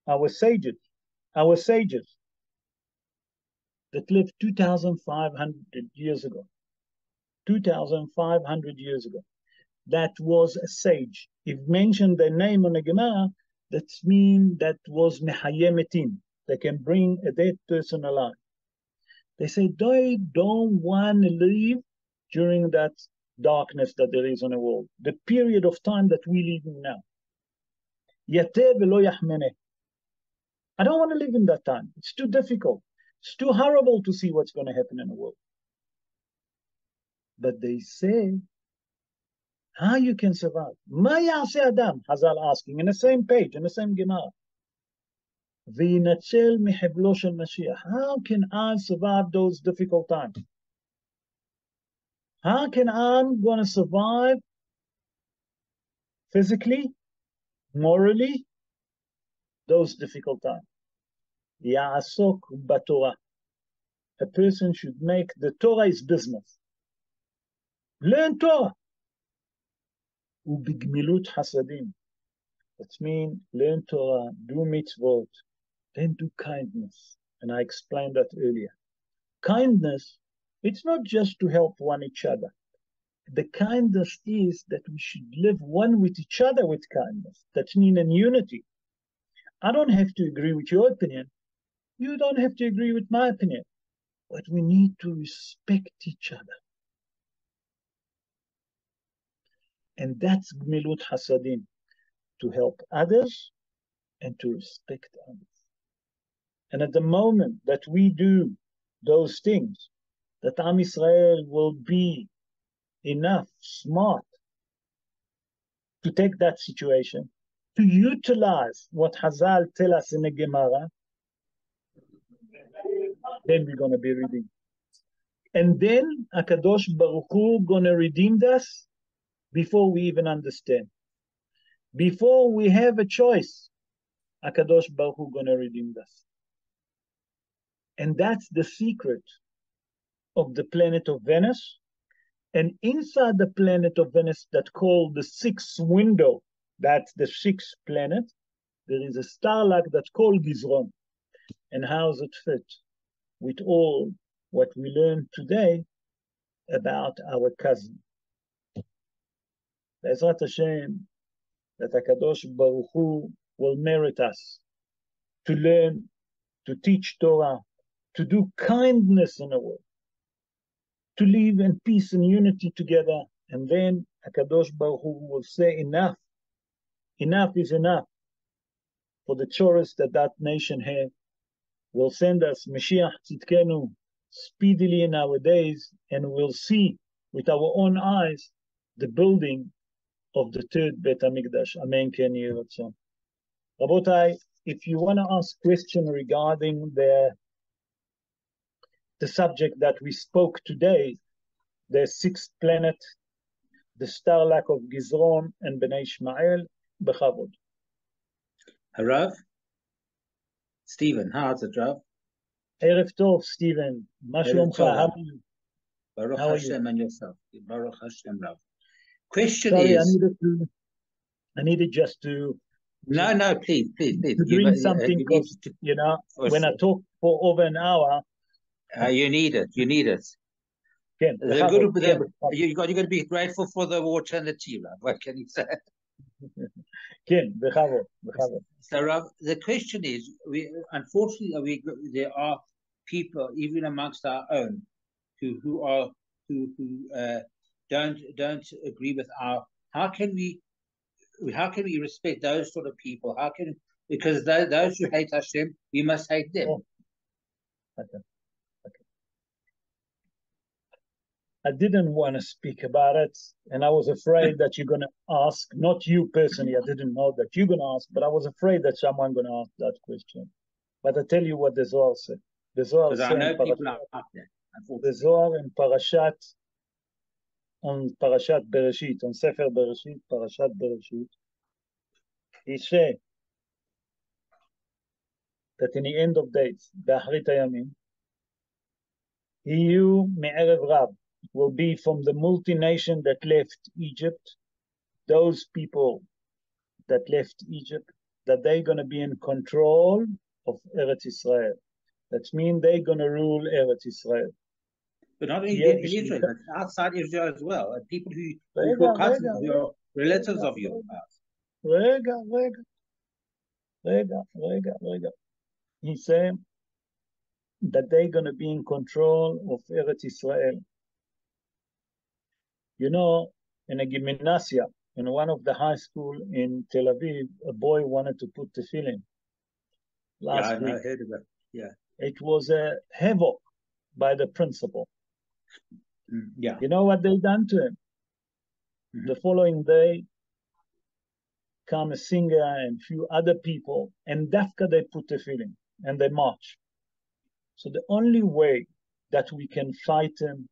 Our sages that lived 2,500 years ago, 2,500 years ago, that was a sage. If mentioned their name on the Gemara, that means that was mehayemetim. They can bring a dead person alive. They say they don't want to live during that darkness that there is on the world, the period of time that we live in now. Yate velo yahmene. I don't want to live in that time. It's too difficult. It's too horrible to see what's going to happen in the world. But they say, How you can survive? מה יעשה אדם? Hazal asking in the same page, in the same Gemara. וינצל מחבלו של Mashiach. How can I survive those difficult times? How can I gonna survive physically, morally, those difficult times? יעסוק בתורה. A person should make the Torah his business. Learn Torah. ובגמילות חסדים. That means learn Torah, do mitzvot, then do kindness. And I explained that earlier. Kindness, it's not just to help one each other. The kindness is that we should live one with each other with kindness. That means in unity. I don't have to agree with your opinion. You don't have to agree with my opinion. But we need to respect each other. And that's Gmilut Hasadim, to help others and to respect others. And at the moment that we do those things, that Am Yisrael will be enough smart to take that situation, to utilize what Hazal tell us in the Gemara, then we're going to be redeemed. And then HaKadosh Baruch Hu going to redeem us before we even understand. Before we have a choice, HaKadosh Baruch Hu going to redeem us. And that's the secret of the planet of Venus. And inside the planet of Venus that called the sixth window, that's the sixth planet, there is a star-like that's called Gizron. And how does it fit with all what we learned today about our cousin? Be'ezrat Hashem, that HaKadosh Baruch Hu will merit us to learn, to teach Torah, to do kindness in the world, to live in peace and unity together. And then HaKadosh Baruch Hu will say, enough. Enough is enough for the chores that that nation has. Will send us Mashiach Tzidkenu speedily in our days, and we'll see with our own eyes the building of the third Bet HaMikdash. Amen. Ken Yeh Ratzon. Rabotai, if you want to ask question regarding the subject that we spoke today, the sixth planet, the star-like of Gizron and Bnei Ishmael, Bechavod. Harav? Stephen, how's it, Rav? Erev Tov, Stephen. Ma shlomcha? How are you? Baruch How are Hashem you? and yourself. Baruch Hashem, Rav. Question Sorry, is... I needed just to... No, please. To drink something, because, you know, when I talk for over an hour... you need it. Ken, you're going to be grateful for the water and the tea, Rav. What can you say? Ken, bechavod. So, Rav, the question is, unfortunately, there are people, even amongst our own, who don't agree with our. How can we respect those sort of people? Because those who hate Hashem, we must hate them. Oh. Okay. I didn't want to speak about it, and I was afraid that you're going to ask, not you personally, I didn't know that you're going to ask, but I was afraid that someone going to ask that question. But I tell you what the Zohar said. The Zohar said, the Zohar in Parashat Bereshit, on Sefer Bereshit, Parashat Bereshit, he said that in the end of days, B'achrit hayamim, Hiyu me'erev Rab, will be from the multi-nation that left Egypt, those people that left Egypt, that they're going to be in control of Eretz Israel. That means they're going to rule Eretz Israel. But not only in Israel, but outside Israel as well, and people who are relatives of yours. Rega. He said that they're going to be in control of Eretz Israel. You know, in a gymnasia, in one of the high school in Tel Aviv, a boy wanted to put tefillin last week. I heard of that. Yeah. It was a havoc by the principal. Yeah. You know what they done to him? The following day, come a singer and few other people, and Dafka they put tefillin and they march. So the only way that we can fight them,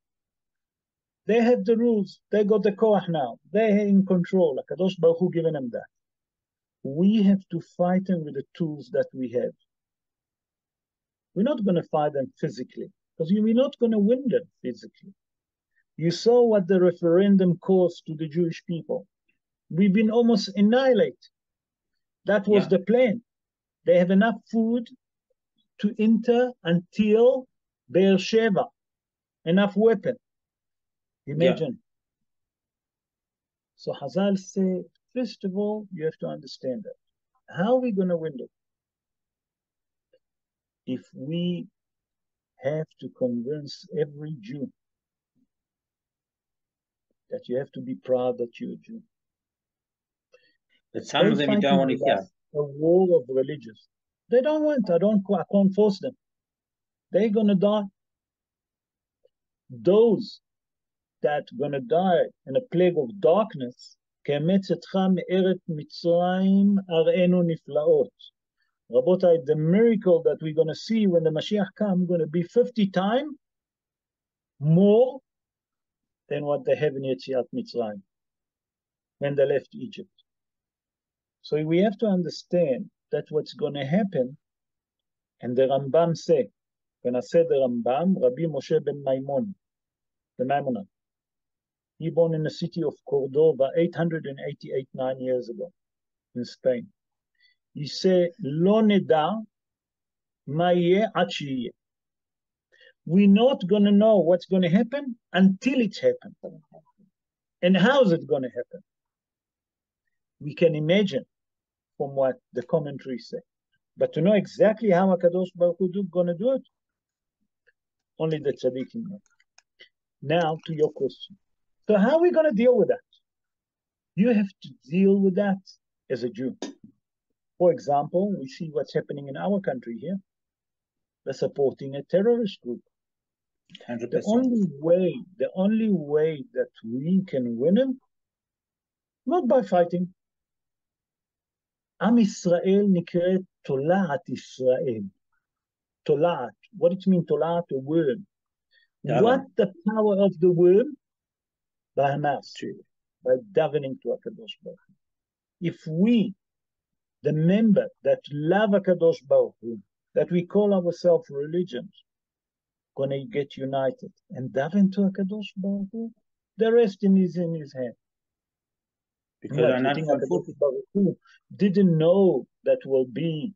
they have the rules. They got the koach now. They're in control. HaKadosh Baruch Hu given them that. We have to fight them with the tools that we have. We're not going to fight them physically, because we're not going to win them physically. You saw what the referendum caused to the Jewish people. We've been almost annihilated. That was the plan. They have enough food to enter until Be'er Sheva. Enough weapon. Imagine. So Hazal say, first of all, you have to understand that. How are we going to win it? If we have to convince every Jew that you have to be proud that you're a Jew. But some of them you don't want to hear. A war of religions. They don't want. I can't force them. They're gonna die. Those that gonna die in a plague of darkness, כמצאתך מארץ מצרים אראנו נפלאות. Rabotai, the miracle that we're gonna see when the Mashiach comes, gonna be 50 times more than what they have in Yetziat Mitzrayim when they left Egypt. So we have to understand that what's going to happen, and the Rambam say, when I said the Rambam, Rabbi Moshe ben Maimon, the Maimonides, he born in the city of Cordova 888, 9 years ago, in Spain. He said, Lo neda ma yeh ad sheyeh. We're not going to know what's going to happen until it's happened. And how is it going to happen? We can imagine from what the commentaries say. But to know exactly how HaKadosh Baruch Hu is going to do it, only the tzaddikim know. Now to your question. So how are we going to deal with that? You have to deal with that as a Jew. For example, we see what's happening in our country here. They're supporting a terrorist group. 100%. The only way that we can win them, not by fighting. Am Israel nikret Tolaat Israel. Tolaat. What it means, Tolaat, a worm. What the power of the worm? By Hamas, by davening to HaKadosh Baruch Hu. If we, the member that love HaKadosh Baruch Hu, that we call ourselves religions, gonna get united and daven to HaKadosh Baruch Hu, the rest is in his hand. Because I think HaKadosh Baruch Hu didn't know that will be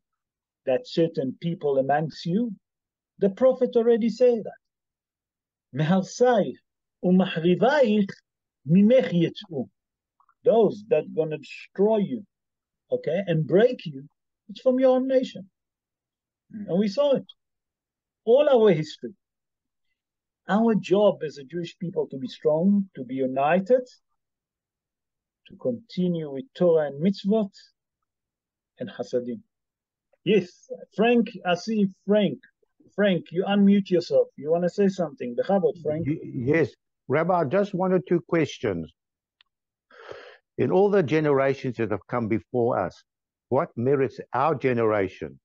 that certain people amongst you. The prophet already said that. Meharsaich umachrivaich mimech yitz'u. Those that are going to destroy you, okay, and break you, it's from your own nation. And we saw it. All our history. Our job as a Jewish people to be strong, to be united, to continue with Torah and mitzvot and Hasadim. Yes, Frank, I see Frank. Frank, you unmute yourself. You want to say something? Bechavot, Frank. Yes, Rabbi, just one or two questions. In all the generations that have come before us, what merits our generation?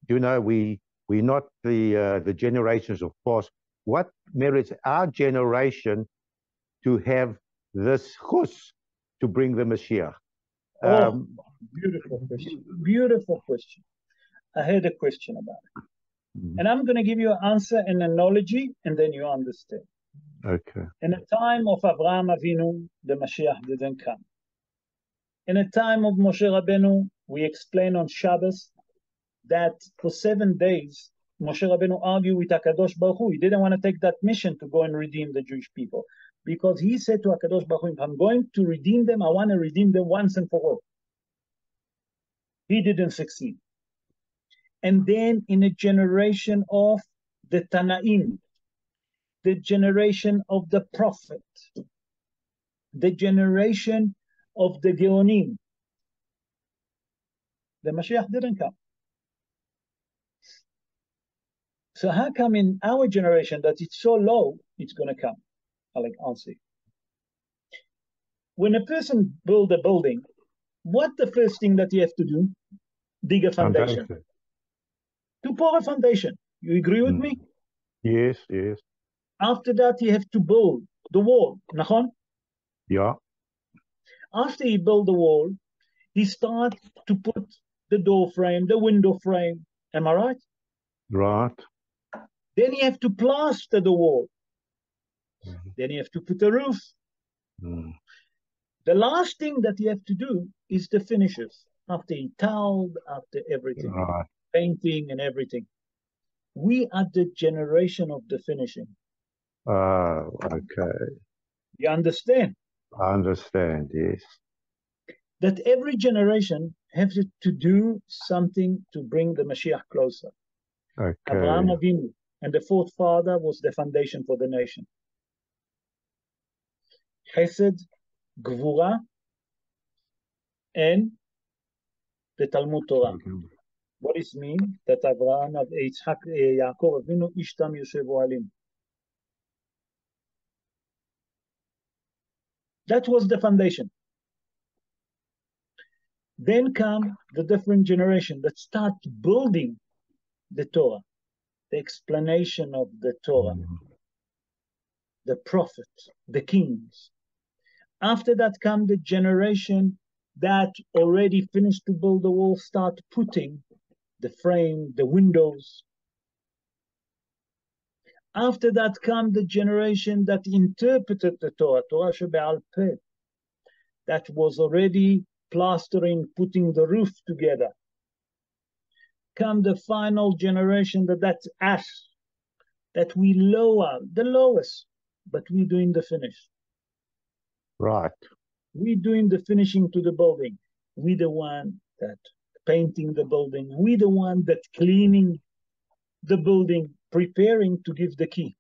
You know, we're not the generations of past. What merits our generation to have this chus to bring the Mashiach? Beautiful question. Beautiful question. I had a question about it. And I'm going to give you an answer and analogy, and then you understand. Okay. In the time of Avraham Avinu, the Mashiach didn't come. In the time of Moshe Rabbeinu, we explain on Shabbos that for 7 days, Moshe Rabbeinu argued with HaKadosh Baruch Hu. He didn't want to take that mission to go and redeem the Jewish people. Because he said to HaKadosh Baruch Hu, if I'm going to redeem them, I want to redeem them once and for all. He didn't succeed. And then in a generation of the Tanaim, the generation of the prophet, the generation of the Geonim, the Mashiach didn't come. So how come in our generation that it's so low, it's going to come? I'll answer you. when a person build a building, what the first thing that you have to do? Dig a foundation. To pour a foundation. You agree with me? Yes, yes. After that, you have to build the wall. Nahon? Yeah. After he build the wall, he start to put the door frame, the window frame. Am I right? Right. Then you have to plaster the wall. Then you have to put a roof. The last thing that you have to do is the finishes. After he tiled, after everything. Right. Painting and everything. We are the generation of the finishing. Okay. You understand? I understand, yes. That every generation has to do something to bring the Mashiach closer. Okay. Abraham Avinu and the fourth father was the foundation for the nation. Chesed, Gvura, and the Talmud Torah. What does it mean? That Abraham, Yitzhak, Yaakov Avinu, Ishtam Yoshev Ohalim. That was the foundation. Then come the different generation that start building the Torah, the explanation of the Torah, the prophets, the kings. After that come the generation that already finished to build the wall, start putting the frame, the windows. After that come the generation that interpreted the Torah, Torah Shebe'al Peh, that was already plastering, putting the roof together. Come the final generation that's us, that we lower, the lowest, but we're doing the finish. Right. We're doing the finishing to the building. We're the one that painting the building. We're the one that cleaning the building, preparing to give the key.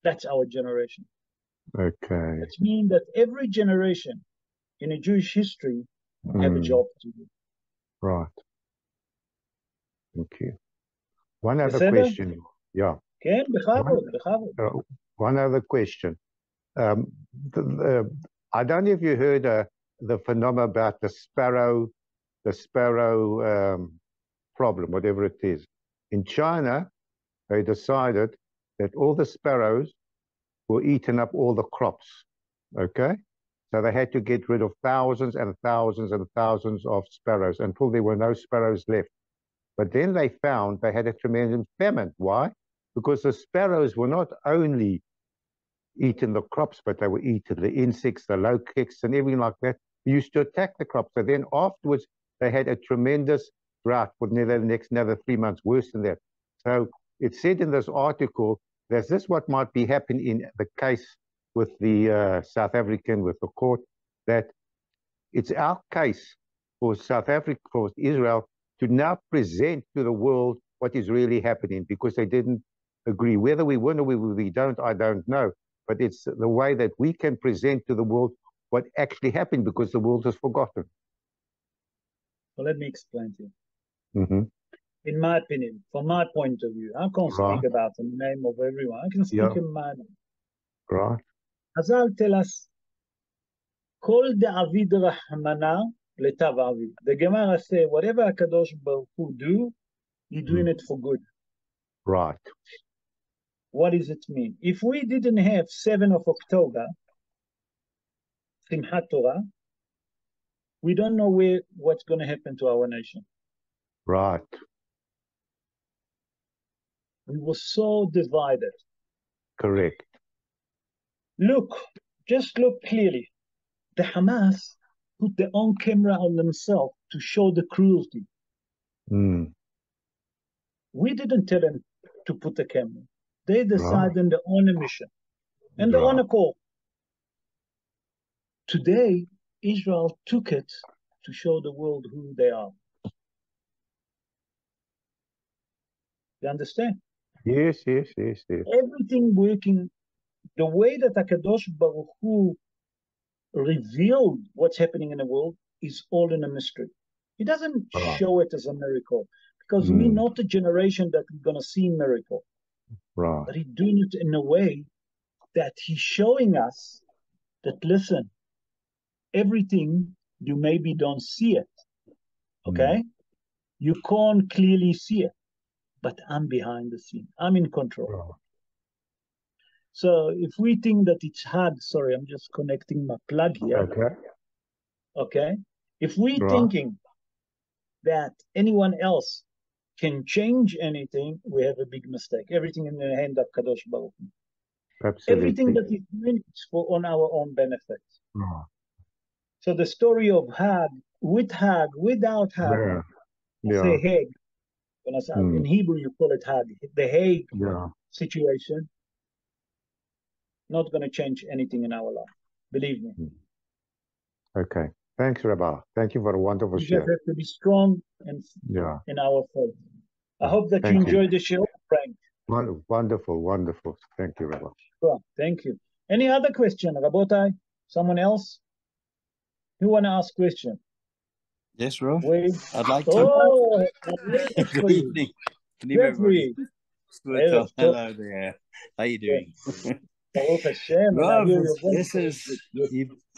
That's our generation. Okay. That means that every generation in a Jewish history have a job to do. Right. Thank you. One other question. Yeah. Okay, One other question. I don't know if you heard the phenomenon about the sparrow problem, whatever it is. In China, they decided that all the sparrows were eating up all the crops. Okay? So they had to get rid of thousands and thousands and thousands of sparrows until there were no sparrows left. But then they found they had a tremendous famine. Why? Because the sparrows were not only eating the crops, but they were eating the insects, the locusts, and everything like that. They used to attack the crops. So then afterwards, they had a tremendous drought for the next another 3 months, worse than that. So it said in this article that this what might be happening in the case with the South African, with the court, that it's our case for South Africa, for Israel, to now present to the world what is really happening, because they didn't agree. Whether we win or we don't, I don't know. But it's the way that we can present to the world what actually happened, because the world has forgotten. Well, let me explain to you. In my opinion, from my point of view, I can't speak about the name of everyone. I can speak in my name. Right. Hazal tell us, Kol de'avid rahmana letav avid. The Gemara say, whatever HaKadosh Baruch Hu do, he's doing it for good. Right. What does it mean? If we didn't have 7th of October, Simchat Torah, we don't know what's going to happen to our nation. Right. We were so divided. Correct. Look, just look clearly. The Hamas put their own camera on themselves to show the cruelty. We didn't tell them to put the camera. They decided on their own mission and their own accord. Today, Israel took it to show the world who they are. You understand? Yes. Everything working the way that HaKadosh Baruch Hu revealed what's happening in the world is all in a mystery. He doesn't show it as a miracle, because we're not the generation that we're going to see miracle. Right. But he's doing it in a way that he's showing us that, listen, everything you maybe don't see it, okay? You can't clearly see it, but I'm behind the scene. I'm in control. So if we think that it's hard, sorry, I'm just connecting my plug here. Okay. If we thinking that anyone else can change anything, we have a big mistake. Everything in the hand of Kadosh Baruch Hu. Absolutely. Everything that is doing is for on our own benefit. So the story of Hag, with Hag, without Hag, say Hag. In Hebrew you call it Hag. The Hague situation, not going to change anything in our life. Believe me. Okay. Thanks, Rabbi. Thank you for a wonderful We share. just have to be strong and in our faith. I hope that you enjoyed the show, Frank. Wonderful, wonderful. Thank you, Rabbi. Sure. Thank you. Any other question, Rabotai? Someone else? Who want to ask question? Yes, Rav. Wait. I'd like to. Oh, Good evening. Good evening, everybody. Hello there. How you doing? Rav,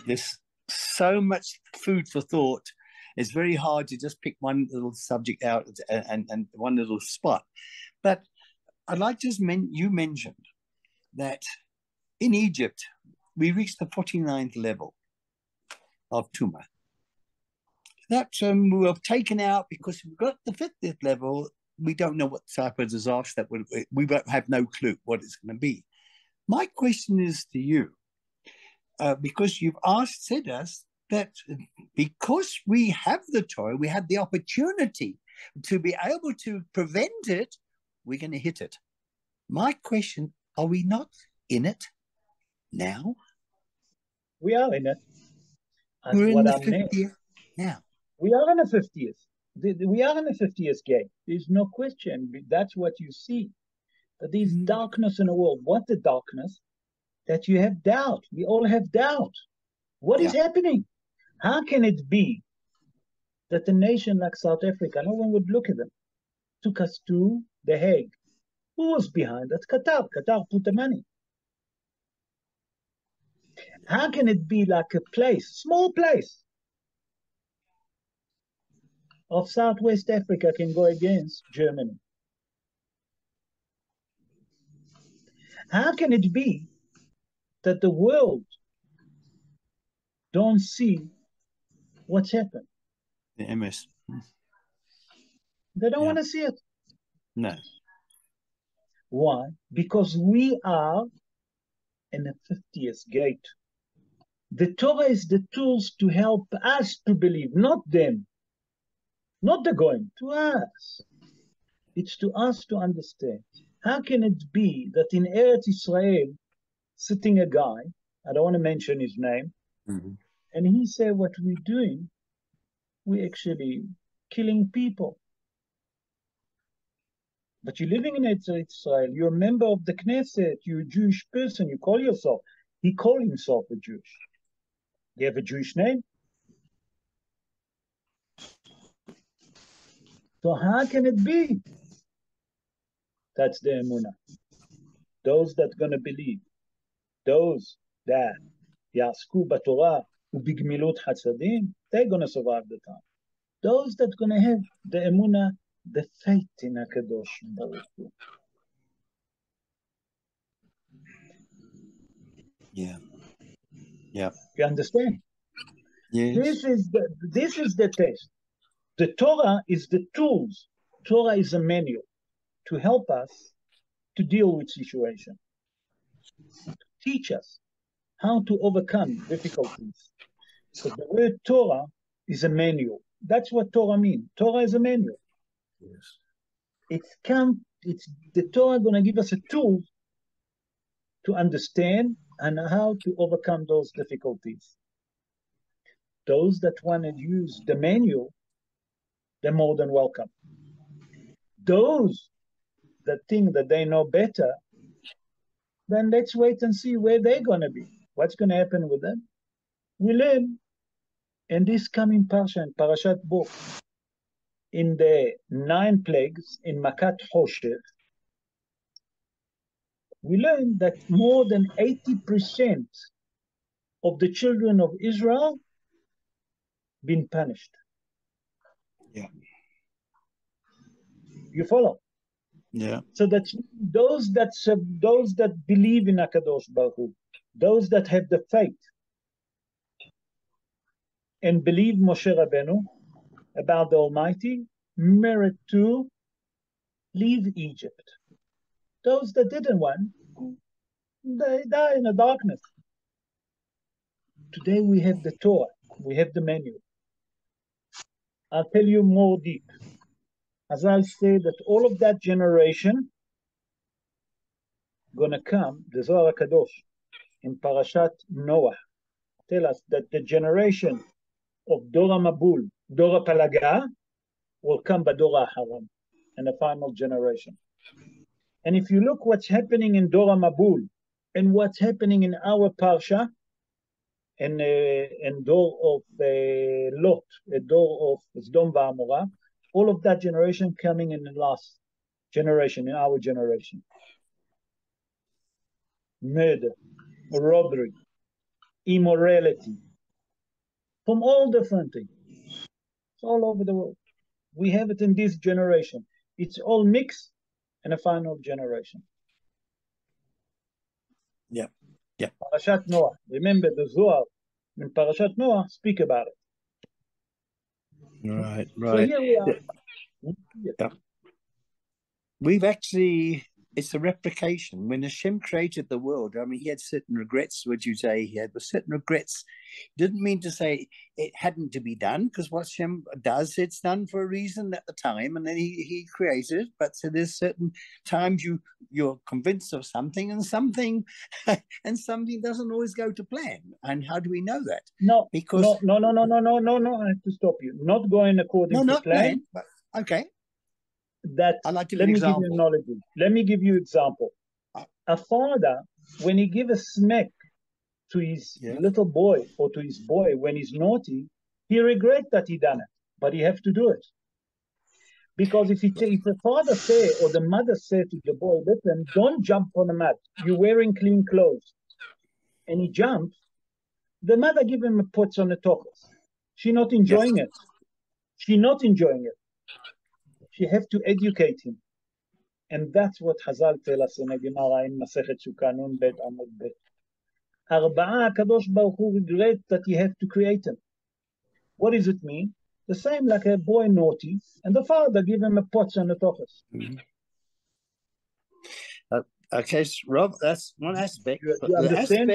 there's so much food for thought. It's very hard to just pick one little subject out and one little spot. But I'd like to you mentioned that in Egypt, we reached the 49th level of Tumah. That we were taken out because we got the 50th level. We don't know what type of disaster that we won't have no clue what it's going to be. My question is to you, because you've said us that because we have the Torah, we have the opportunity to be able to prevent it, we're going to hit it. My question, are we not in it now? We are in it. We're in the 50th now. We are in the 50th. We are in the 50th gate. There's no question. That's what you see. But there's darkness in the world. What the darkness? That you have doubt. We all have doubt. What is happening? How can it be that a nation like South Africa, no one would look at them, took us to The Hague? Who was behind that? Qatar. Qatar put the money. How can it be like a place, small place, of Southwest Africa can go against Germany? How can it be that the world don't see what's happened? The MS. They don't want to see it. No. Why? Because we are in the 50th gate. The Torah is the tools to help us to believe, not them, not the going, to us. It's to us to understand. How can it be that in Eretz Israel, sitting a guy, I don't want to mention his name, and he said, what we're doing, we're actually killing people. But you're living in Israel, you're a member of the Knesset, you're a Jewish person, you call yourself. He called himself a Jewish. You have a Jewish name? So how can it be? That's the emunah. Those that going to believe, those that yasku b'Torah u'bigmilut chasadim, they're going to survive the time. Those that going to have the emunah, the faith in HaKadosh Baruch Hu. Yeah. You understand? Yes. This is the test. The Torah is the tools. Torah is a manual to help us to deal with situations, teach us how to overcome difficulties. So the word Torah is a manual. That's what Torah means. Torah is a manual. Yes. It's the Torah going to give us a tool to understand and how to overcome those difficulties. Those that want to use the manual, they're more than welcome. Those that think that they know better, then let's wait and see where they're going to be. What's going to happen with them? We learn in this coming parsha, in Parashat Bo, in the 9 plagues, in Makat Hoshech, we learned that more than 80% of the children of Israel been punished. Yeah. You follow? Yeah. So that those that believe in HaKadosh Baruch Hu, those that have the faith and believe Moshe Rabbeinu about the Almighty, merit to leave Egypt. Those that didn't want, they die in the darkness. Today we have the Torah, we have the menu. I'll tell you more deep. As I'll say that all of that generation gonna come, the Zohar HaKadosh, in Parashat Noah, tell us that the generation of Dora Mabul, Dora Palaga, will come by Dora Aharon, and the final generation. And if you look what's happening in Dora Mabul and what's happening in our Parsha, and door of Lot, a door of Sdom VaAmorah, all of that generation coming in the last generation, in our generation. Murder, robbery, immorality, from all different things. It's all over the world. We have it in this generation. It's all mixed in a final generation. Yeah. Yeah. Parashat Noah. Remember the Zohar in Parashat Noah speak about it. Right. So here we are. Yeah. We've actually, it's a replication. When Hashem created the world, I mean, he had certain regrets, would you say? He had certain regrets. Didn't mean to say it hadn't to be done, because what Hashem does, it's done for a reason at the time, and then he created it. But so there's certain times you're convinced of something, and something doesn't always go to plan. And how do we know that? No, because no. I have to stop you. Not going according to plan. But okay. That I'd like to let me give you knowledge. Let me give you example. A father, when he give a smack to his little boy or to his boy when he's naughty, he regret that he done it, but he have to do it. Because if the father say or the mother say to the boy, listen, don't jump on the mat, you're wearing clean clothes, and he jumps, the mother give him a puts on the top. She not enjoying it. She not enjoying it. She have to educate him. And that's what Hazal tell us in the Gemara in Masechet Sukkah Nun Bet Amud Bet. Arba'a HaKadosh Baruch Hu regret that he have to create him. What does it mean? The same like a boy naughty, and the father give him a pot on the office. Mm-hmm. Okay, so Rob, that's one aspect. You understand?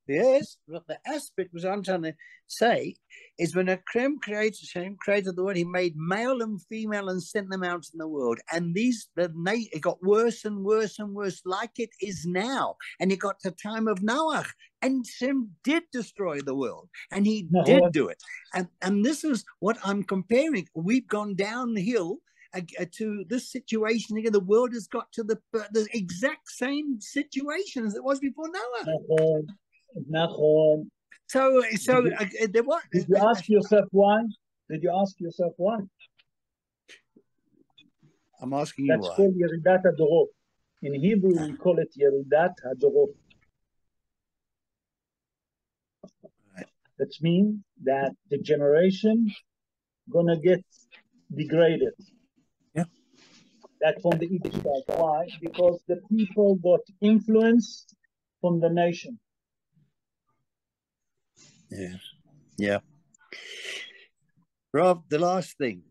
The aspect which I'm trying to say is when Hashem created the world, he made male and female and sent them out in the world. And it got worse and worse and worse, like it is now. And it got to the time of Noah, and Hashem did destroy the world, and he did do it. And this is what I'm comparing. We've gone downhill to this situation again. The world has got to the exact same situation as it was before Noah. So did you ask yourself why? Did you ask yourself why? I'm asking you why. That's called Yeridat HaDorot. In Hebrew, we call it Yeridat HaDorot. That means that the generation gonna get degraded. That from the East side. Why? Because the people got influenced from the nation. Yeah. Rob, the last thing,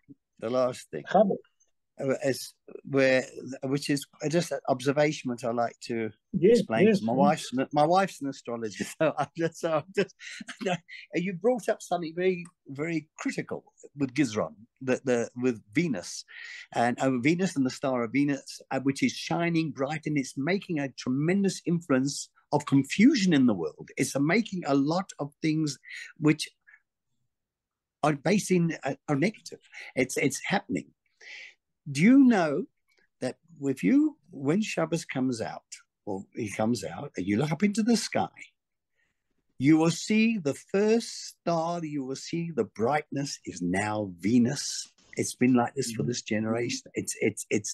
which is just an observation which I like to explain. My wife's an astrologer, so you brought up something very, very critical with Gizron, with Venus, and Venus and the star of Venus, which is shining bright, and it's making a tremendous influence of confusion in the world. It's making a lot of things which are are negative. It's happening. Do you know that when Shabbos comes out, and you look up into the sky, you will see the first star, you will see the brightness is now Venus. It's been like this for this generation. It's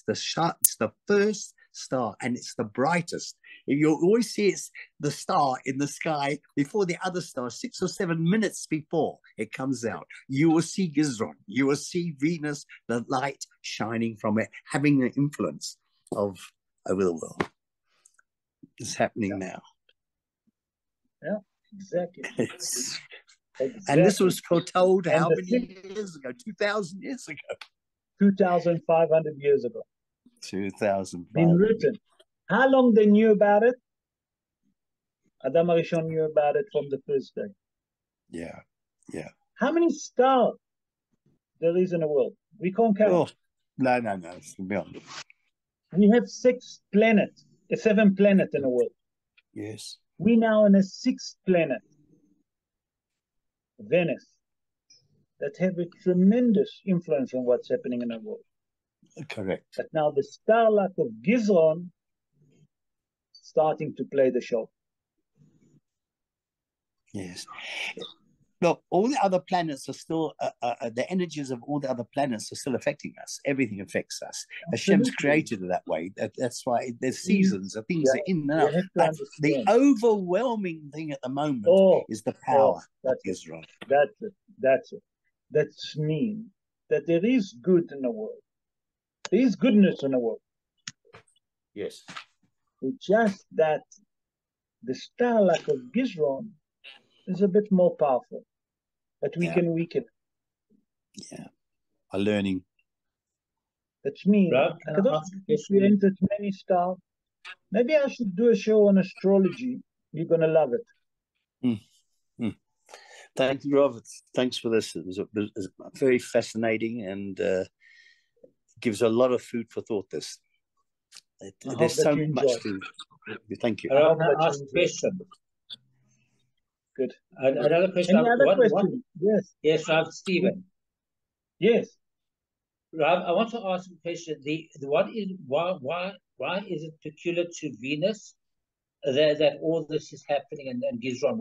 the first star, and it's the brightest. You'll always see it's the star in the sky before the other star, 6 or 7 minutes before it comes out. You will see Gizron, you will see Venus, the light shining from it, having an influence over the world. It's happening now. Yeah, exactly. Exactly. And this was foretold how many years ago? 2,000 years ago. 2,500 years ago. 2,000. Been written. How long they knew about it? Adam Arishon knew about it from the first day. Yeah, yeah. How many stars there is in the world? We can't count. Oh, no. It's beyond. We have 6 planets, 7 planets in the world. Yes. We now on a 6th planet, Venus, that have a tremendous influence on what's happening in the world. Correct. But now the starlight of Gizron starting to play the show. Yes. Look, all the other planets are still, the energies of all the other planets are still affecting us. Everything affects us. Hashem's created it that way. That's why there's seasons, things are in and out. But the overwhelming thing at the moment is the power of Israel. That's it. That means that there is good in the world. There is goodness in the world. Yes. It's just that the starlight of Gizron is a bit more powerful, but we can weaken it. Yeah, are learning. That means if we entered many stars, maybe I should do a show on astrology. You're gonna love it. Thank you, Robert. Thanks for this. It was very fascinating and gives a lot of food for thought. There's so much to. Thank you. I ask a question. Good. Another question. Any other question? Yes. Yes, Rav Stephen. Yes. Rav, I want to ask a question. Why is it peculiar to Venus that all this is happening and Gizron?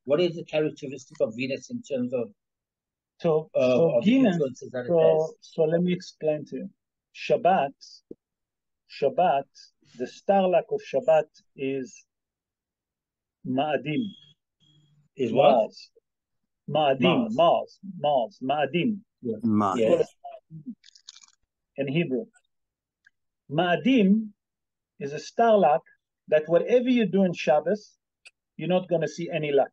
What is the characteristic of Venus in terms of Venus? So let me explain to you. Shabbat, the starlight of Shabbat is Ma'adim. Is what? Ma'adim, Mars, Ma'adim. Yes. In Hebrew. Ma'adim is a starlight that whatever you do in Shabbos, you're not going to see any luck.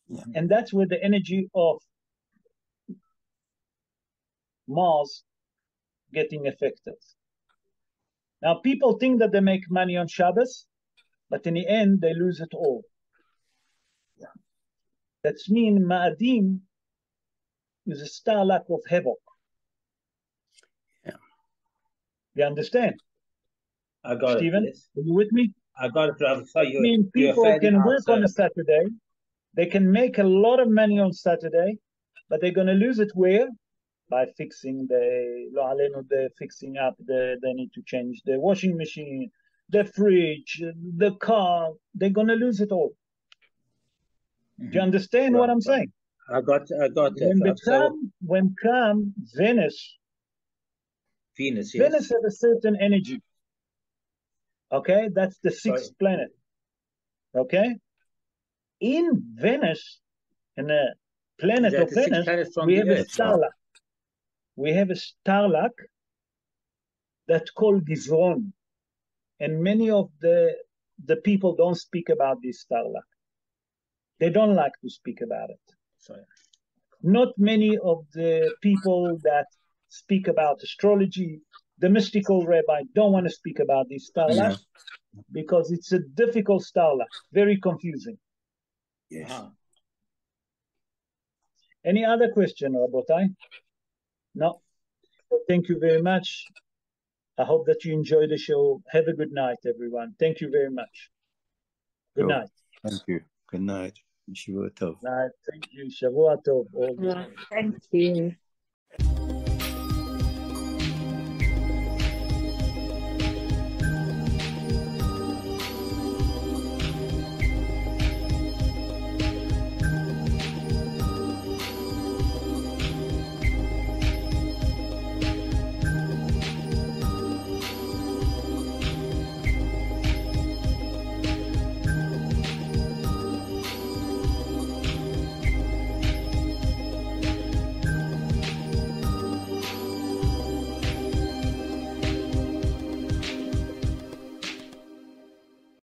Yeah. And that's where the energy of Mars getting affected. Now, people think that they make money on Shabbos, but in the end, they lose it all. Yeah. That's mean Ma'adim is a starlight of havoc. Yeah. You understand? I got Stephen, it. Yes. Are you with me? I got it, Rav. So people can work on a Saturday. They can make a lot of money on Saturday, but they're going to lose it where? By fixing they're fixing up they need to change the washing machine, the fridge, the car. They're going to lose it all. Do you understand what I'm saying? I got that. When come Venus, yes. Venus has a certain energy. Okay, that's the 6th planet. Okay, in Venus, in the planet of Venus, we have a starlight. We have a starlight that's called Gizron, and many of the people don't speak about this starlight. They don't like to speak about it. Not many of the people that speak about astrology, the mystical rabbi, don't want to speak about this starlight because it's a difficult starlight, very confusing. Yes. Any other question, Rabotai? No. Thank you very much. I hope that you enjoy the show. Have a good night, everyone. Thank you very much. Good night. Thank you. Good night. Shavua Tov. Thank you. Shavua Tov. Thank you.